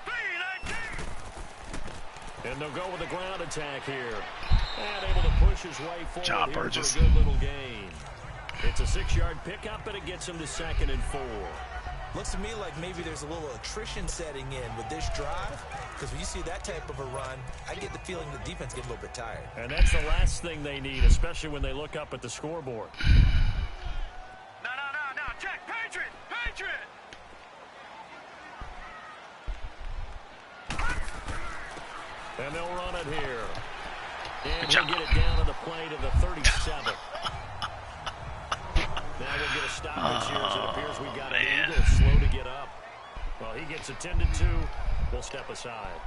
3, 19. And they'll go with a ground attack here. And able to push his way forward Job, here Burgess. for a good little gain. It's a 6-yard pickup, but it gets him to 2nd and 4. Looks to me like maybe there's a little attrition setting in with this drive, because when you see that type of a run, I get the feeling the defense gets a little bit tired. And that's the last thing they need, especially when they look up at the scoreboard. No. Check. Patriot. And they'll run it here. And Good he'll job. get it down to the play to the 37. Now we'll get a stoppage here as it appears we got an man. Eagle slow to get up. Well, he gets attended to. We'll step aside.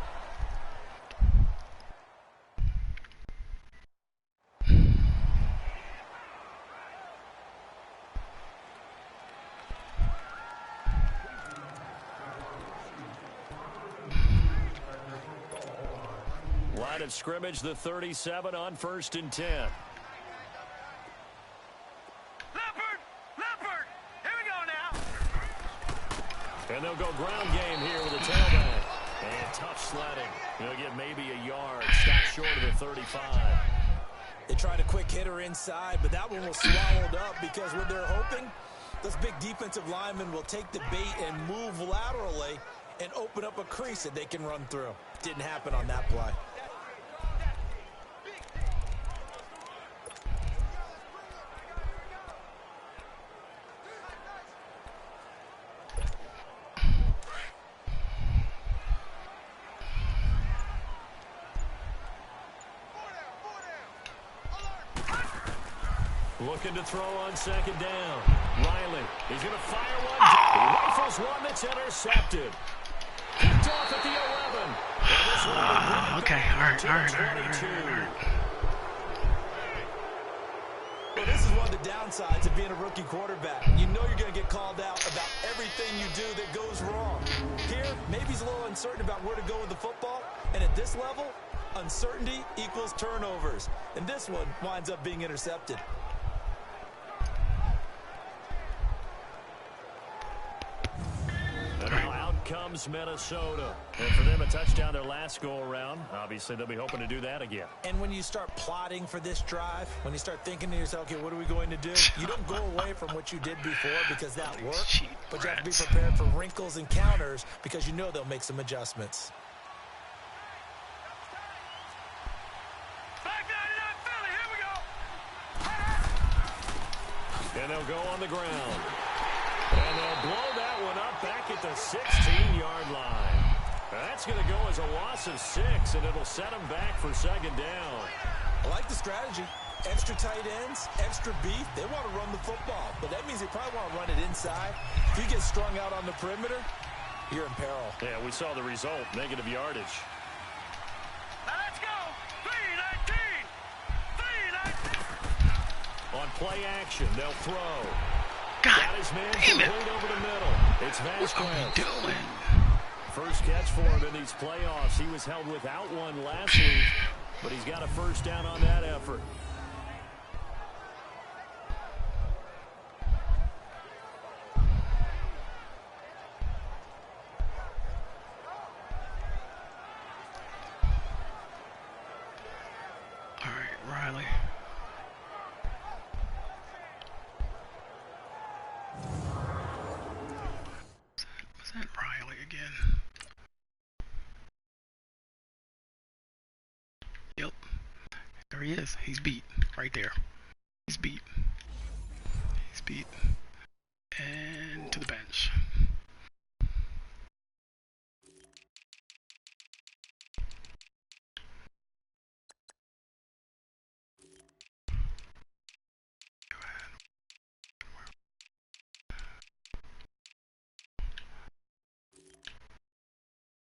Line of scrimmage, the 37 on 1st and 10. And they'll go ground game here with a tailback. And tough sledding. He'll get maybe a yard. Stop short of the 35. They tried a quick hitter inside, but that one was swallowed up because what they're hoping, those big defensive linemen will take the bait and move laterally and open up a crease that they can run through. Didn't happen on that play. Looking to throw on second down. Riley, he's going to fire one. He rifles one that's intercepted. Picked off at the 11. Okay, all right. Well, this is one of the downsides of being a rookie quarterback. You know you're going to get called out about everything you do that goes wrong. Here, maybe he's a little uncertain about where to go with the football. And at this level, uncertainty equals turnovers. And this one winds up being intercepted. And now out comes Minnesota. And for them, a touchdown their last go-around. Obviously, they'll be hoping to do that again. And when you start plotting for this drive, when you start thinking to yourself, okay, what are we going to do? You don't go away from what you did before because that worked. But you have to be prepared for wrinkles and counters because you know they'll make some adjustmts. And they'll go on the ground. And they'll blow that one up back at the 16-yard line. That's going to go as a loss of 6, and it'll set them back for second down. I like the strategy. Extra tight ends, extra beef. They want to run the football, but that means they probably want to run it inside. If you get strung out on the perimeter, you're in peril. Yeah, we saw the result, negative yardage. Now let's go. 3-19. 3-19. On play action, they'll throw. God Got his man damn it. complete over the middle. It's What are we Vasquez. doing? First catch for him in these playoffs. He was held without one last week, but he's got a first down on that effort. All right, Riley. Was that Riley again? Yep. There he is. He's beat. Right there. He's beat. He's beat. And to the bench.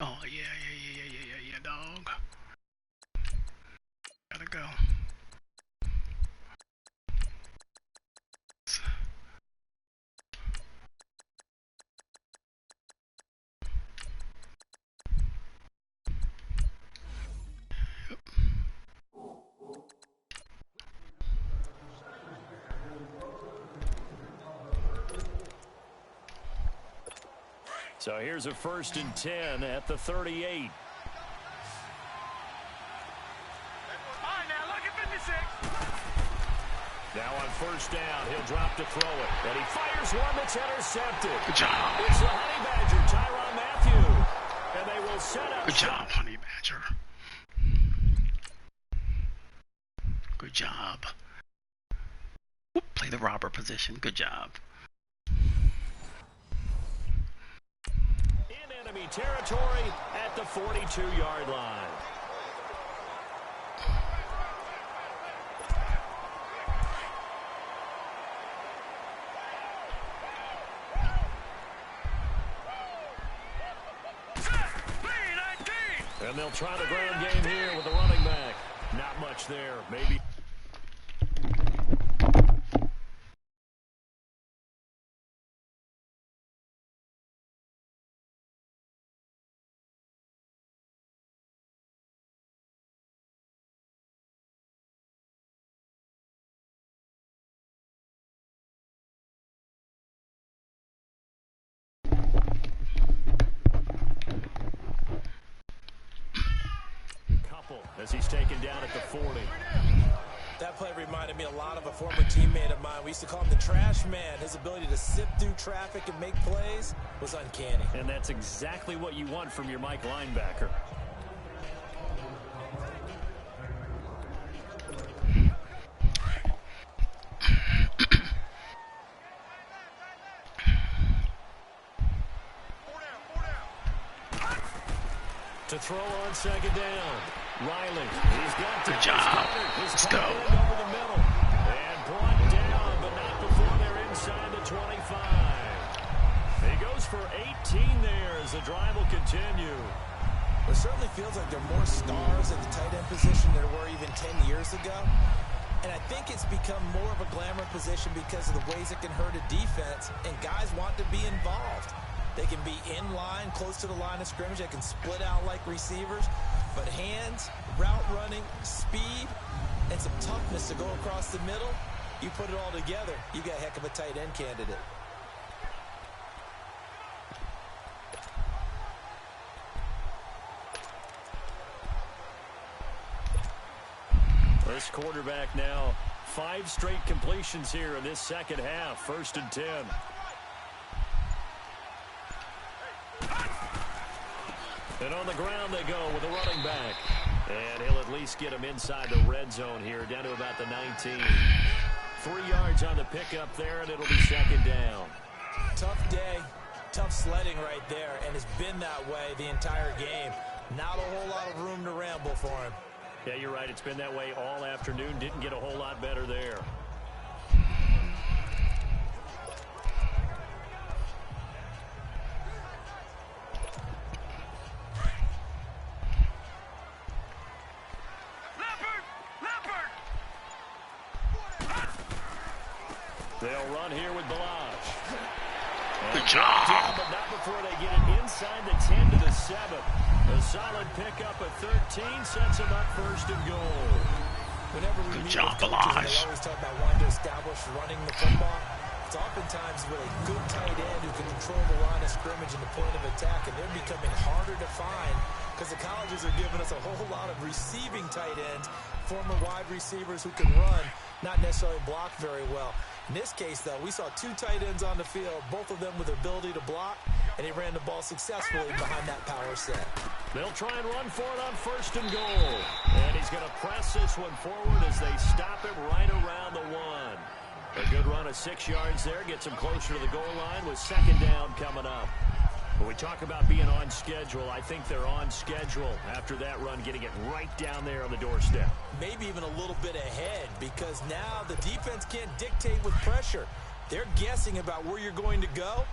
Oh, yeah, dog. Gotta go. So here's a 1st and 10 at the 38. All right, now look at 56. Now on first down, he'll drop to throw it. And he fires one that's intercepted. Good job. It's the Honey Badger, Tyrann Mathieu. And they will set up. Good job, Honey Badger. Good job. Whoop, play the robber position. Good job. In enemy territory at the 42-yard line. And they'll try the ground game here with the running back. Not much there. Maybe. couple as he's taken down at the 40. That play reminded me a lot of a former teammate of mine. We used to call him the trash man. His ability to sift through traffic and make plays was uncanny. And that's exactly what you want from your Mike linebacker. To throw on second down. Riley, he's got good job. Let's go. Over the middle. And brought down, but not before they're inside the 25. He goes for 18 there as the drive will continue. It certainly feels like there are more stars at the tight end position than there were even 10 years ago. And I think it's become more of a glamour position because of the ways it can hurt a defense, and guys want to be involved. They can be in line, close to the line of scrimmage. They can split out like receivers. But hands, route running, speed, and some toughness to go across the middle, you put it all together, you got a heck of a tight end candidate. This quarterback now, 5 straight completions here in this second half. 1st and 10. And on the ground they go with a running back. And he'll at least get him inside the red zone here, down to about the 19. 3 yards on the pickup there, and it'll be second down. Tough day, tough sledding right there, and it's been that way the entire game. Not a whole lot of room to ramble for him. Yeah, you're right. It's been that way all afternoon. Didn't get a whole lot better there. They'll run here with Balazs. Good job. Down, but not before they get it inside the 10 to the 7. A solid pickup at 13 sets them up 1st and goal. Whenever we Good meet job, with coaches, Balazs. they always talk about wanting to establish running the football. It's oftentimes with a good tight end who can control the line of scrimmage and the point of attack, and they're becoming harder to find because the colleges are giving us a whole lot of receiving tight ends, former wide receivers who can run, not necessarily block very well. In this case, though, we saw 2 tight ends on the field, both of them with the ability to block, and he ran the ball successfully behind that power set. They'll try and run for it on 1st and goal. And he's going to press this one forward as they stop him right around the 1. A good run of 6 yards there, gets him closer to the goal line with second down coming up. When we talk about being on schedule, I think they're on schedule after that run, getting it right down there on the doorstep. Maybe even a little bit ahead, because now the defense can't dictate with pressure. They're guessing about where you're going to go.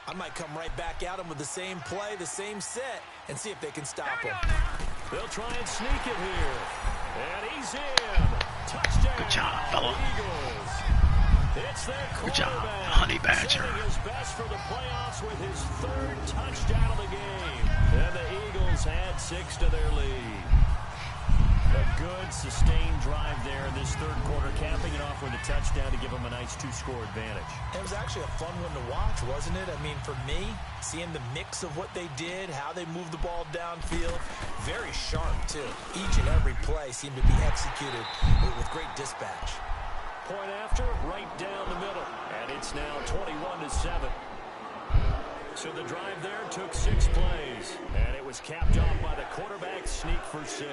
I might come right back at them with the same play, the same set, and see if they can stop him. They'll try and sneak it here. And he's in. Touchdown. Good job, fella. Eagles. It's their Good job, quarterback, Honey Badger. setting his best for the playoffs with his 3rd touchdown of the game. And the Eagles add 6 to their lead. A good, sustained drive there in this 3rd quarter, capping it off with a touchdown to give them a nice 2-score advantage. It was actually a fun one to watch, wasn't it? I mean, for me, seeing the mix of what they did, how they moved the ball downfield, very sharp, too. Each and every play seemed to be executed with great dispatch. Point after, right down the middle. And it's now 21-7. So the drive there took 6 plays. And it was capped off by the quarterback sneak for 6.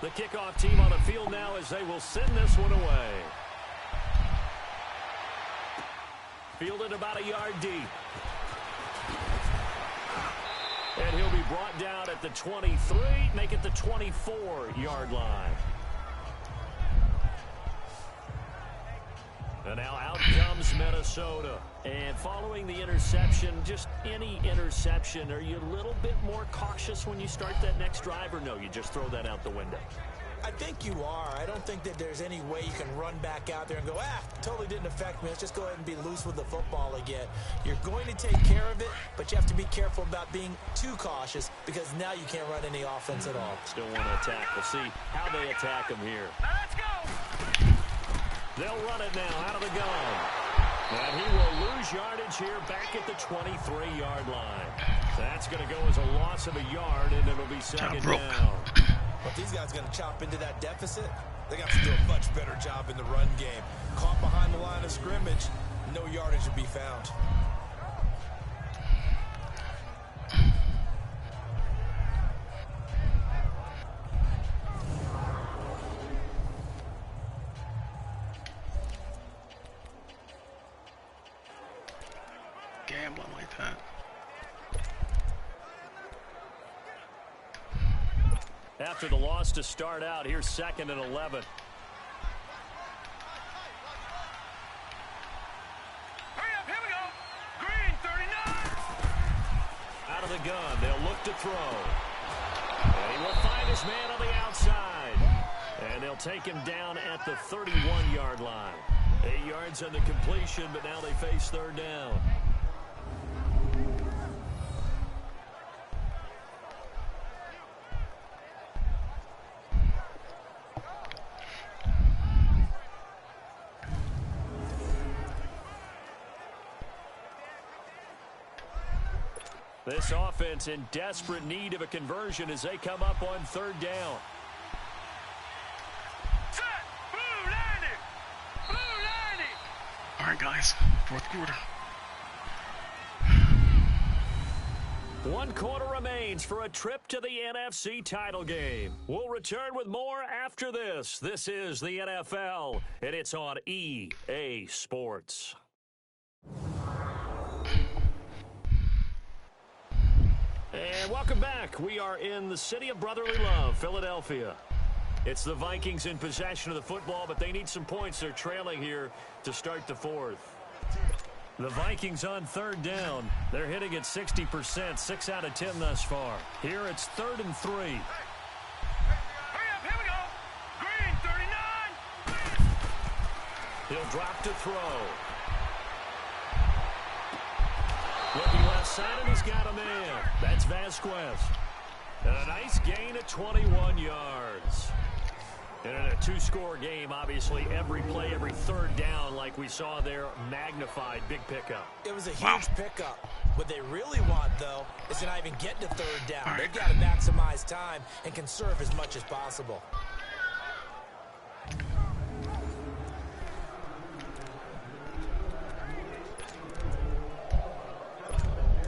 The kickoff team on the field now as they will send this one away. Fielded about a yard deep. And he'll be brought down at the 23, make it the 24-yard line. And now out comes Minnesota. And following the interception, just any interception, are you a little bit more cautious when you start that next drive, or no, you just throw that out the window? I think you are. I don't think that there's any way you can run back out there and go, totally didn't affect me. Let's just go ahead and be loose with the football again. You're going to take care of it, but you have to be careful about being too cautious because now you can't run any offense at all. Still want to attack. We'll see how they attack him here. Now let's go. They'll run it now out of the gun. And he will lose yardage here back at the 23-yard line. That's going to go as a loss of a yard, and it'll be second down. But these guys are going to chop into that deficit. They got to do a much better job in the run game. Caught behind the line of scrimmage, no yardage to be found. Gambling like that. After the loss to start out, here's 2nd and 11. Hurry up, here we go. Green, 39. Out of the gun, they'll look to throw. And he will find his man on the outside. And they'll take him down at the 31-yard line. 8 yards on the completion, but now they face 3rd down. This offense in desperate need of a conversion as they come up on 3rd down. Set. Blue 90. Blue 90. All right, guys. 4th quarter. 1 quarter remains for a trip to the NFC title game. We'll return with more after this. This is the NFL, and it's on EA Sports. And welcome back. We are in the city of brotherly love, Philadelphia. It's the Vikings in possession of the football, but they need some points. They're trailing here to start the 4th. The Vikings on 3rd down. They're hitting at 60%, 6 out of 10 thus far. Here it's 3rd and 3. Hurry up, here we go. Green, 39. He'll drop to throw. Looking left side, and he's got a man. That's Vasquez. And a nice gain of 21 yards. And in a 2-score game, obviously, every play, every 3rd down, like we saw there, magnified. Big pickup. It was a huge pickup. What they really want, though, is to not even get to 3rd down. They've got to maximize time and conserve as much as possible.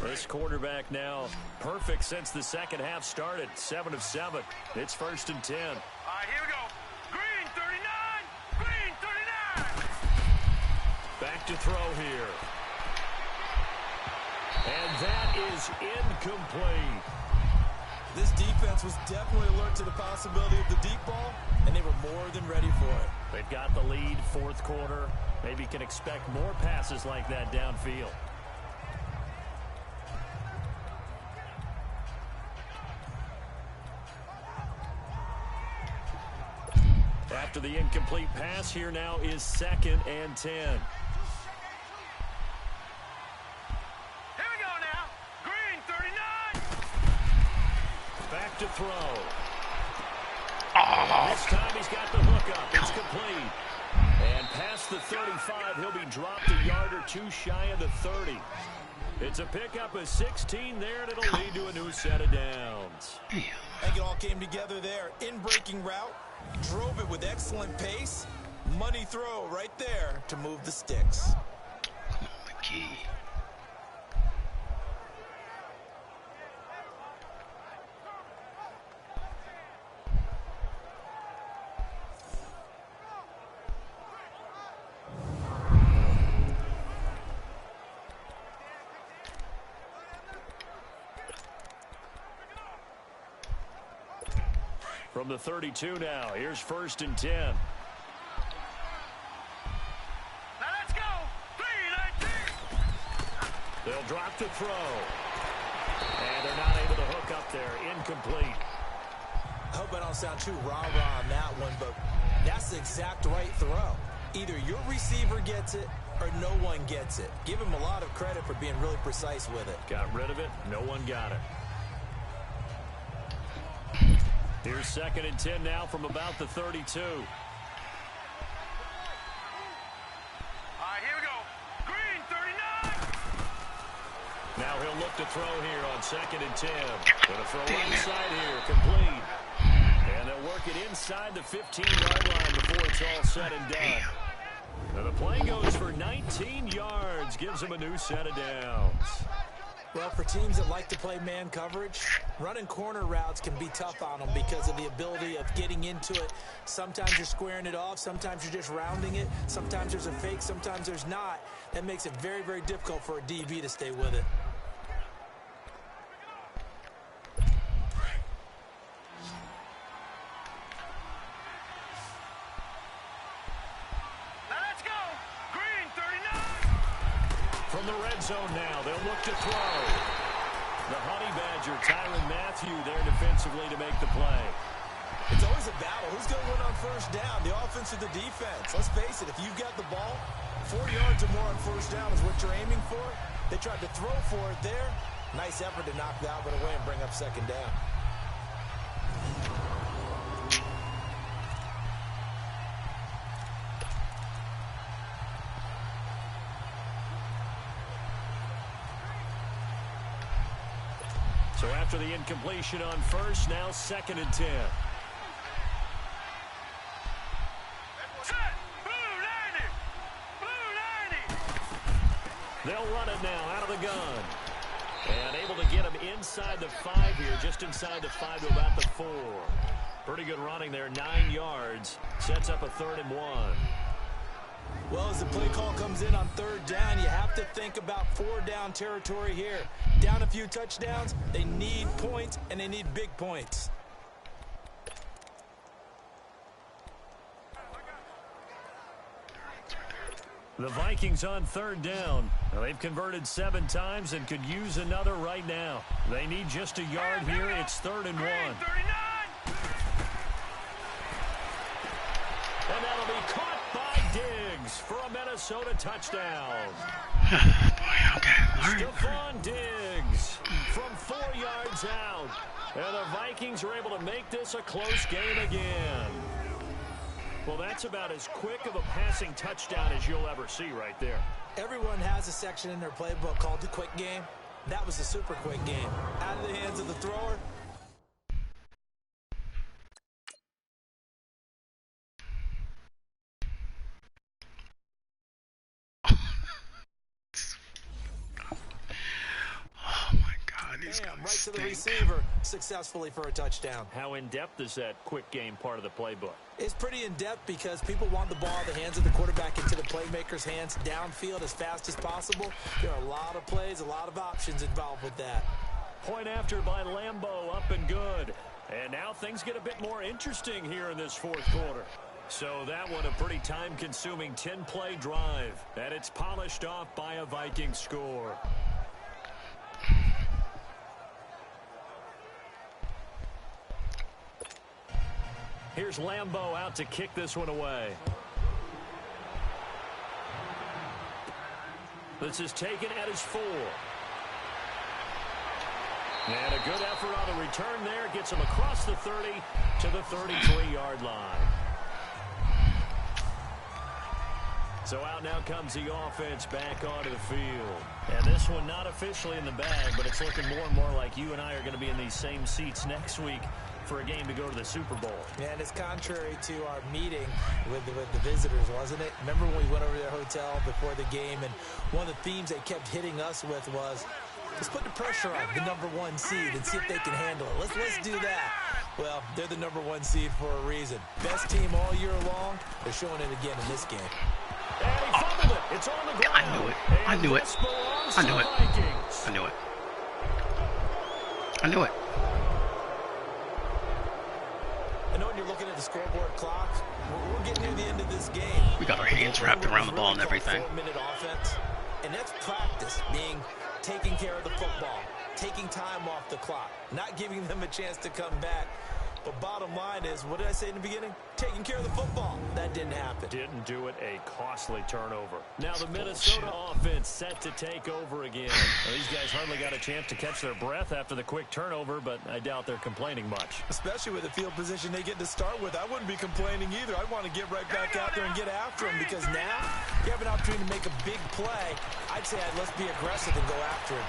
This quarterback now perfect since the second half started. 7 of 7. It's 1st and 10. All right, here we go. Green, 39. Green, 39. Back to throw here. And that is incomplete. This defense was definitely alert to the possibility of the deep ball, and they were more than ready for it. They've got the lead, 4th quarter. Maybe can expect more passes like that downfield. After the incomplete pass, here now is 2nd and 10. Here we go now. Green, 39. Back to throw. This time he's got the hook up. It's complete. And past the 35, he'll be dropped a yard or 2 shy of the 30. It's a pickup of 16 there, and it'll lead to a new set of downs. I think it all came together there. In-breaking route, drove it with excellent pace. Money throw right there to move the sticks. Come on, McKee. From the 32 now, here's 1st and 10. Now let's go. 3-19. They'll drop to throw. And they're not able to hook up there. Incomplete. I hope I don't sound too rah-rah on that one, but that's the exact right throw. Either your receiver gets it or no one gets it. Give him a lot of credit for being really precise with it. Got rid of it. No one got it. Here's 2nd and 10 now from about the 32. he'll look to throw here on 2nd and 10. Going to throw right side here, complete. And they'll work it inside the 15-yard line before it's all said and done. Now the play goes for 19 yards, gives them a new set of downs. Well, for teams that like to play man coverage, running corner routes can be tough on them because of the ability of getting into it. Sometimes you're squaring it off. Sometimes you're just rounding it. Sometimes there's a fake. Sometimes there's not. That makes it very, very difficult for a DB to stay with it. From the red zone now, they'll look to throw. The Honey Badger, Tyrann Mathieu, there defensively to make the play. It's always a battle. Who's going to win on first down, the offense or the defense? Let's face it, if you've got the ball, 4 yards or more on first down is what you're aiming for. They tried to throw for it there. Nice effort to knock that one away and bring up 2nd down. So after the incompletion on first, now 2nd and 10. They'll run it now out of the gun. And able to get him inside the 5 here, just inside the 5 to about the 4. Pretty good running there, 9 yards. Sets up a 3rd and 1. Well, as the play call comes in on 3rd down, you have to think about 4-down territory here. Down a few touchdowns, they need points, and they need big points. The Vikings on 3rd down. Now, they've converted 7 times and could use another right now. They need just a yard here. It's 3rd and 1. And that'll be caught by Diggs for a Minnesota touchdown. Okay. All right. Stephon Diggs from 4 yards out. And the Vikings are able to make this a close game again. Well, that's about as quick of a passing touchdown as you'll ever see right there. Everyone has a section in their playbook called the quick game. That was the super quick game. Out of the hands of the thrower. Right to the receiver successfully for a touchdown. How in-depth is that quick game part of the playbook? It's pretty in-depth because people want the ball in the hands of the quarterback into the playmaker's hands downfield as fast as possible. There are a lot of plays, a lot of options involved with that. Point after by Lambeau, up and good. And now things get a bit more interesting here in this 4th quarter. So that one a pretty time-consuming 10-play drive. And it's polished off by a Viking score. Here's Lambeau out to kick this one away. This is taken at his 4. And a good effort on the return there. Gets him across the 30 to the 33-yard line. So out now comes the offense back onto the field. And this one not officially in the bag, but it's looking more and more like you and I are going to be in these same seats next week for a game to go to the Super Bowl. Yeah, and it's contrary to our meeting with the visitors, wasn't it? Remember when we went over to their hotel before the game, and one of the themes they kept hitting us with was, let's put the pressure on the #1 seed and see if they can handle it. Let's do that. Well, they're the #1 seed for a reason. Best team all year long. They're showing it again in this game. And he fumbled it. It's on the ground. I knew it. I knew it. I knew it. I knew it. I knew it. I know when you're looking at the scoreboard clock, we're getting near the end of this game. We got our hands wrapped around the ball and everything. 4-minute offense, and that's practice, being taking care of the football, taking time off the clock, not giving them a chance to come back. But bottom line is, what did I say in the beginning? Taking care of the football. That didn't happen. Didn't do it. A costly turnover. Now the Minnesota offense set to take over again. Well, these guys hardly got a chance to catch their breath after the quick turnover, but I doubt they're complaining much. Especially with the field position they get to start with. I wouldn't be complaining either. I want to get right back out there and get after them, because now you have an opportunity to make a big play. I'd say let's be aggressive and go after him.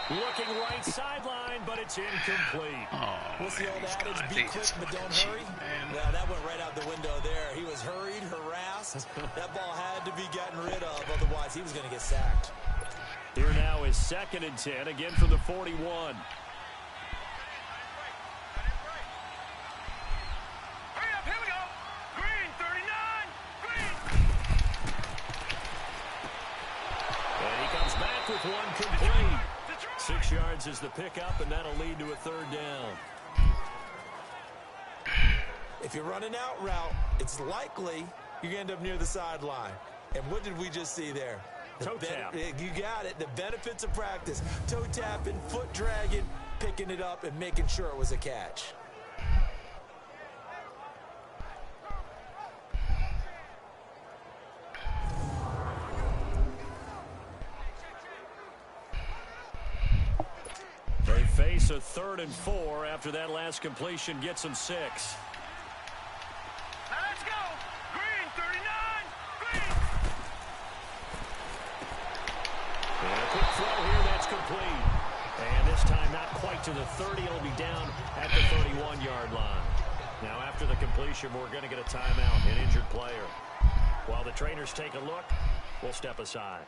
Looking right sideline, but it's incomplete. Oh, What's the man, old these adage? guys, Be they quick, just but fucking don't cheat, hurry. man. Well, that went right out the window there. He was hurried, harassed. That ball had to be gotten rid of, otherwise he was going to get sacked. Here now is 2nd and 10, again from the 41. Hurry up, here we go. Green, 39. Green. And he comes back with one complete. 6 yards is the pickup, and that'll lead to a 3rd down. If you're running out route, it's likely you're going to end up near the sideline. And what did we just see there? Toe tap. You got it. The benefits of practice. Toe tapping, foot dragging, picking it up, and making sure it was a catch. They face a 3rd and 4 after that last completion gets them 6. Now let's go. Green, 39. Green. And a quick throw here, that's complete. And this time not quite to the 30. It'll be down at the 31-yard line. Now after the completion, we're going to get a timeout, an injured player. While the trainers take a look, we'll step aside.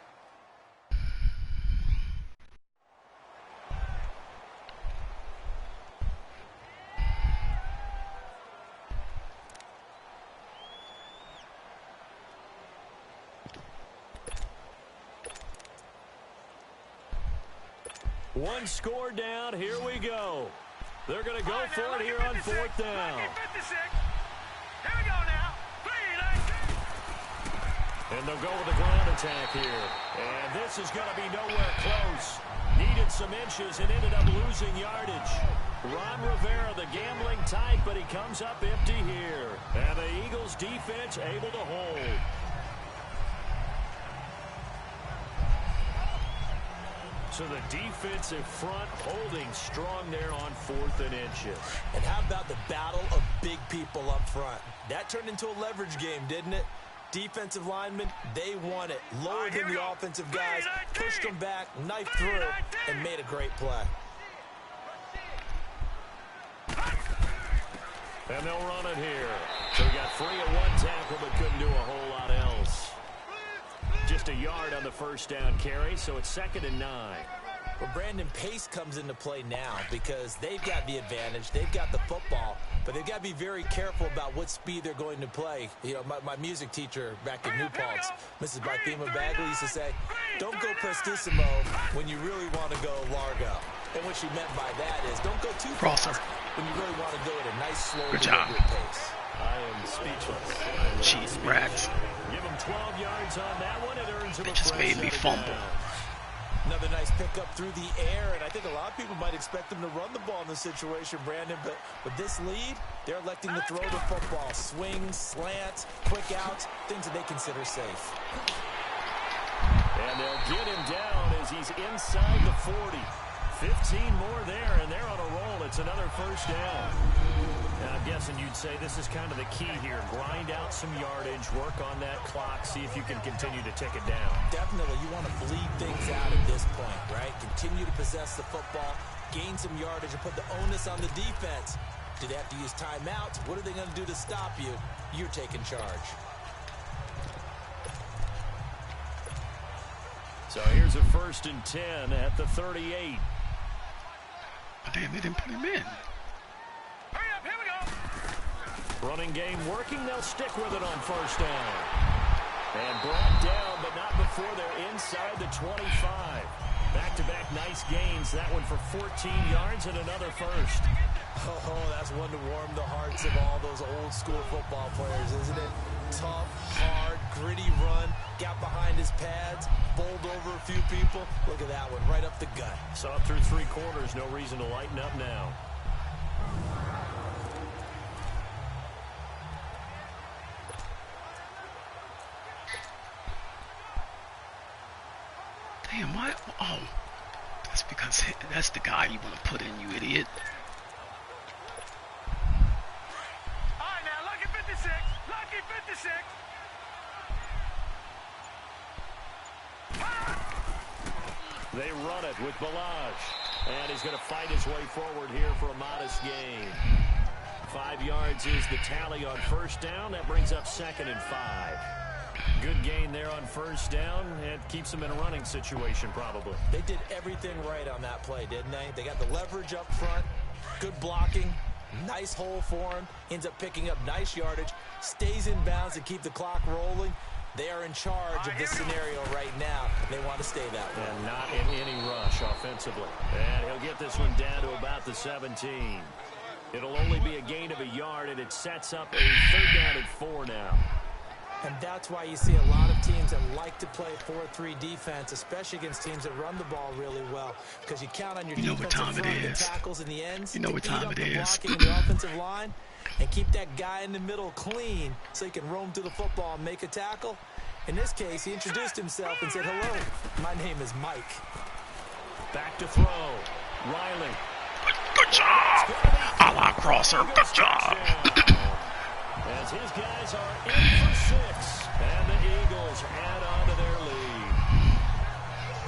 One score down. Here we go. They're going to go for it here on 4th down. Lucky 56. Here we go now. 3, 19. And they'll go with the ground attack here. And this is going to be nowhere close. Needed some inches and ended up losing yardage. Ron Rivera, the gambling type, but he comes up empty here. And the Eagles defense able to hold. So the defensive front holding strong there on 4th and inches. And how about the battle of big people up front? That turned into a leverage game, didn't it? Defensive linemen, they won it. Lower than the offensive guys, pushed them back, knifed through, and made a great play. And they'll run it here. So we got free at one tackle, but couldn't do a whole lot else. Just a yard on the 1st down carry, so it's 2nd and 9. Well, Brandon, pace comes into play now because they've got the advantage. They've got the football, but they've got to be very careful about what speed they're going to play. You know, my music teacher back in New Paltz, Mrs. Bythema Bagley, used to say, don't go prestissimo when you really want to go largo. And what she meant by that is don't go too fast when you really want to go at a nice, slow, deliberate pace. I am speechless. Cheese rats. Give him 12 yards on that one. It earns him They a just fresh made me set of fumble. downs. Another nice pickup through the air, and I think a lot of people might expect them to run the ball in this situation, Brandon, but with this lead, they're electing to throw the football. Swings, slants, quick outs, things that they consider safe. And they'll get him down as he's inside the 40. 15 more there, and they're on a roll. It's another 1st down. And I'm guessing you'd say this is kind of the key here. Grind out some yardage, work on that clock, see if you can continue to tick it down. Definitely, you want to bleed things out at this point, right? Continue to possess the football, gain some yardage, and put the onus on the defense. Do they have to use timeouts? What are they going to do to stop you? You're taking charge. So here's a 1st and 10 at the 38. Damn, they didn't put him in. Hurry up, here we go. Running game working. They'll stick with it on 1st down. And brought down, but not before they're inside the 25. Back-to-back nice gains. That one for 14 yards and another 1st. Oh, that's one to warm the hearts of all those old-school football players, isn't it? Tough, hard, gritty run. Got behind his pads, bowled over a few people. Look at that one, right up the gut. Saw it through 3 quarters. No reason to lighten up now. Damn, why? Oh, that's because that's the guy you want to put in, you idiot. All right, now, lucky 56. Lucky 56. They run it with Balaj. And he's going to fight his way forward here for a modest gain. 5 yards is the tally on first down. That brings up 2nd and 5. Good gain there on first down. It keeps them in a running situation probably. They did everything right on that play, didn't they? They got the leverage up front, good blocking, nice hole for him, ends up picking up nice yardage, stays in bounds to keep the clock rolling. They are in charge of this scenario right now. They want to stay that way. And not in any rush offensively. And he'll get this one down to about the 17. It'll only be a gain of a yard, and it sets up a 3rd down and 4 now. And that's why you see a lot of teams that like to play 4-3 defense, especially against teams that run the ball really well, because you count on your defensive front and tackles in the ends. You know what time it is. Blocking in the offensive line and keep that guy in the middle clean so he can roam to the football and make a tackle. In this case, he introduced himself and said, "Hello, my name is Mike." Back to throw. Riley. Good job. A la crosser. Good job. As his guys are in for 6. And the Eagles add on to their lead.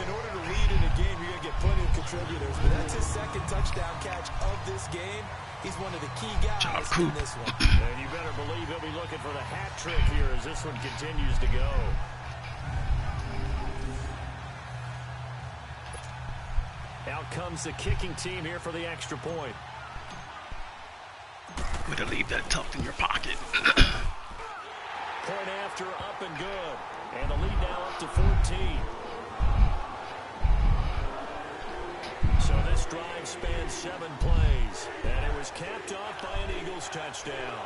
In order to lead in a game, you're going to get plenty of contributors. But that's his 2nd touchdown catch of this game. He's one of the key guys in this one. And you better believe he'll be looking for the hat trick here as this one continues to go. Out comes the kicking team here for the extra point. Way to leave that tucked in your pocket. Point after, up and good. And the lead now up to 14. So this drive spans 7 plays. And it was capped off by an Eagles touchdown.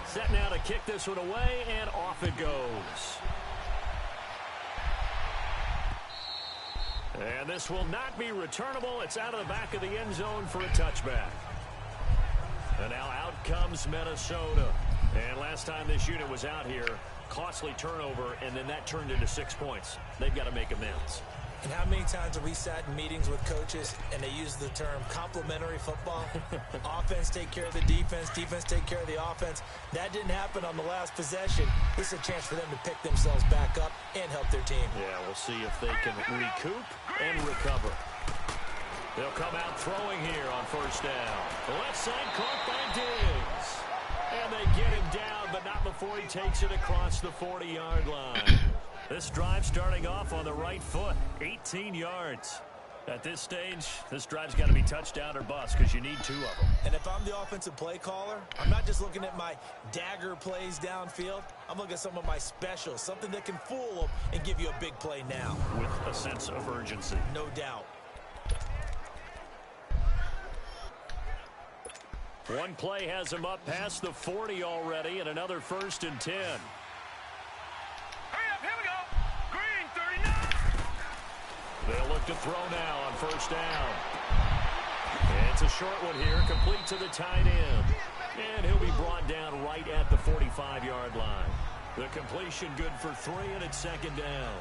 Set now to kick this one away, and off it goes. And this will not be returnable. It's out of the back of the end zone for a touchback. And now out comes Minnesota. And last time this unit was out here, costly turnover, and then that turned into 6 points. They've got to make amends. And how many times have we sat in meetings with coaches and they use the term complementary football? Offense take care of the defense, defense take care of the offense. That didn't happen on the last possession. This is a chance for them to pick themselves back up and help their team. Yeah, we'll see if they can recoup and recover. They'll come out throwing here on first down. The left side caught by Diggs. And they get him down, but not before he takes it across the 40-yard line. This drive starting off on the right foot, 18 yards. At this stage, this drive's got to be touchdown or bust because you need 2 of them. And if I'm the offensive play caller, I'm not just looking at my dagger plays downfield. I'm looking at some of my specials, something that can fool them and give you a big play now. With a sense of urgency. No doubt. One play has him up past the 40 already, and another 1st and 10. They'll look to throw now on first down. And it's a short one here, complete to the tight end. And he'll be brought down right at the 45-yard line. The completion good for 3, and it's 2nd down.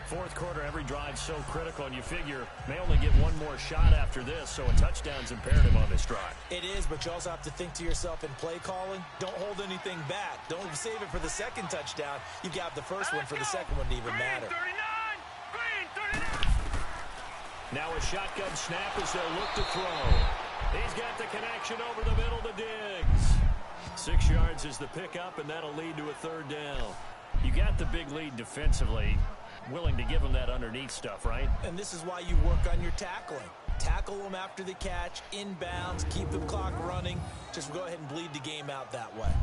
4th quarter, every drive's so critical, and you figure they only get 1 more shot after this, so a touchdown's imperative on this drive. It is, but you also have to think to yourself in play calling, don't hold anything back. Don't save it for the 2nd touchdown. You've got the first one for the 2nd one to even matter. Now a shotgun snap as they'll look to throw. He's got the connection over the middle to Diggs. 6 yards is the pickup, and that'll lead to a 3rd down. You got the big lead defensively. Willing to give him that underneath stuff, right? And this is why you work on your tackling. Tackle them after the catch, inbounds, keep the clock running. Just go ahead and bleed the game out that way.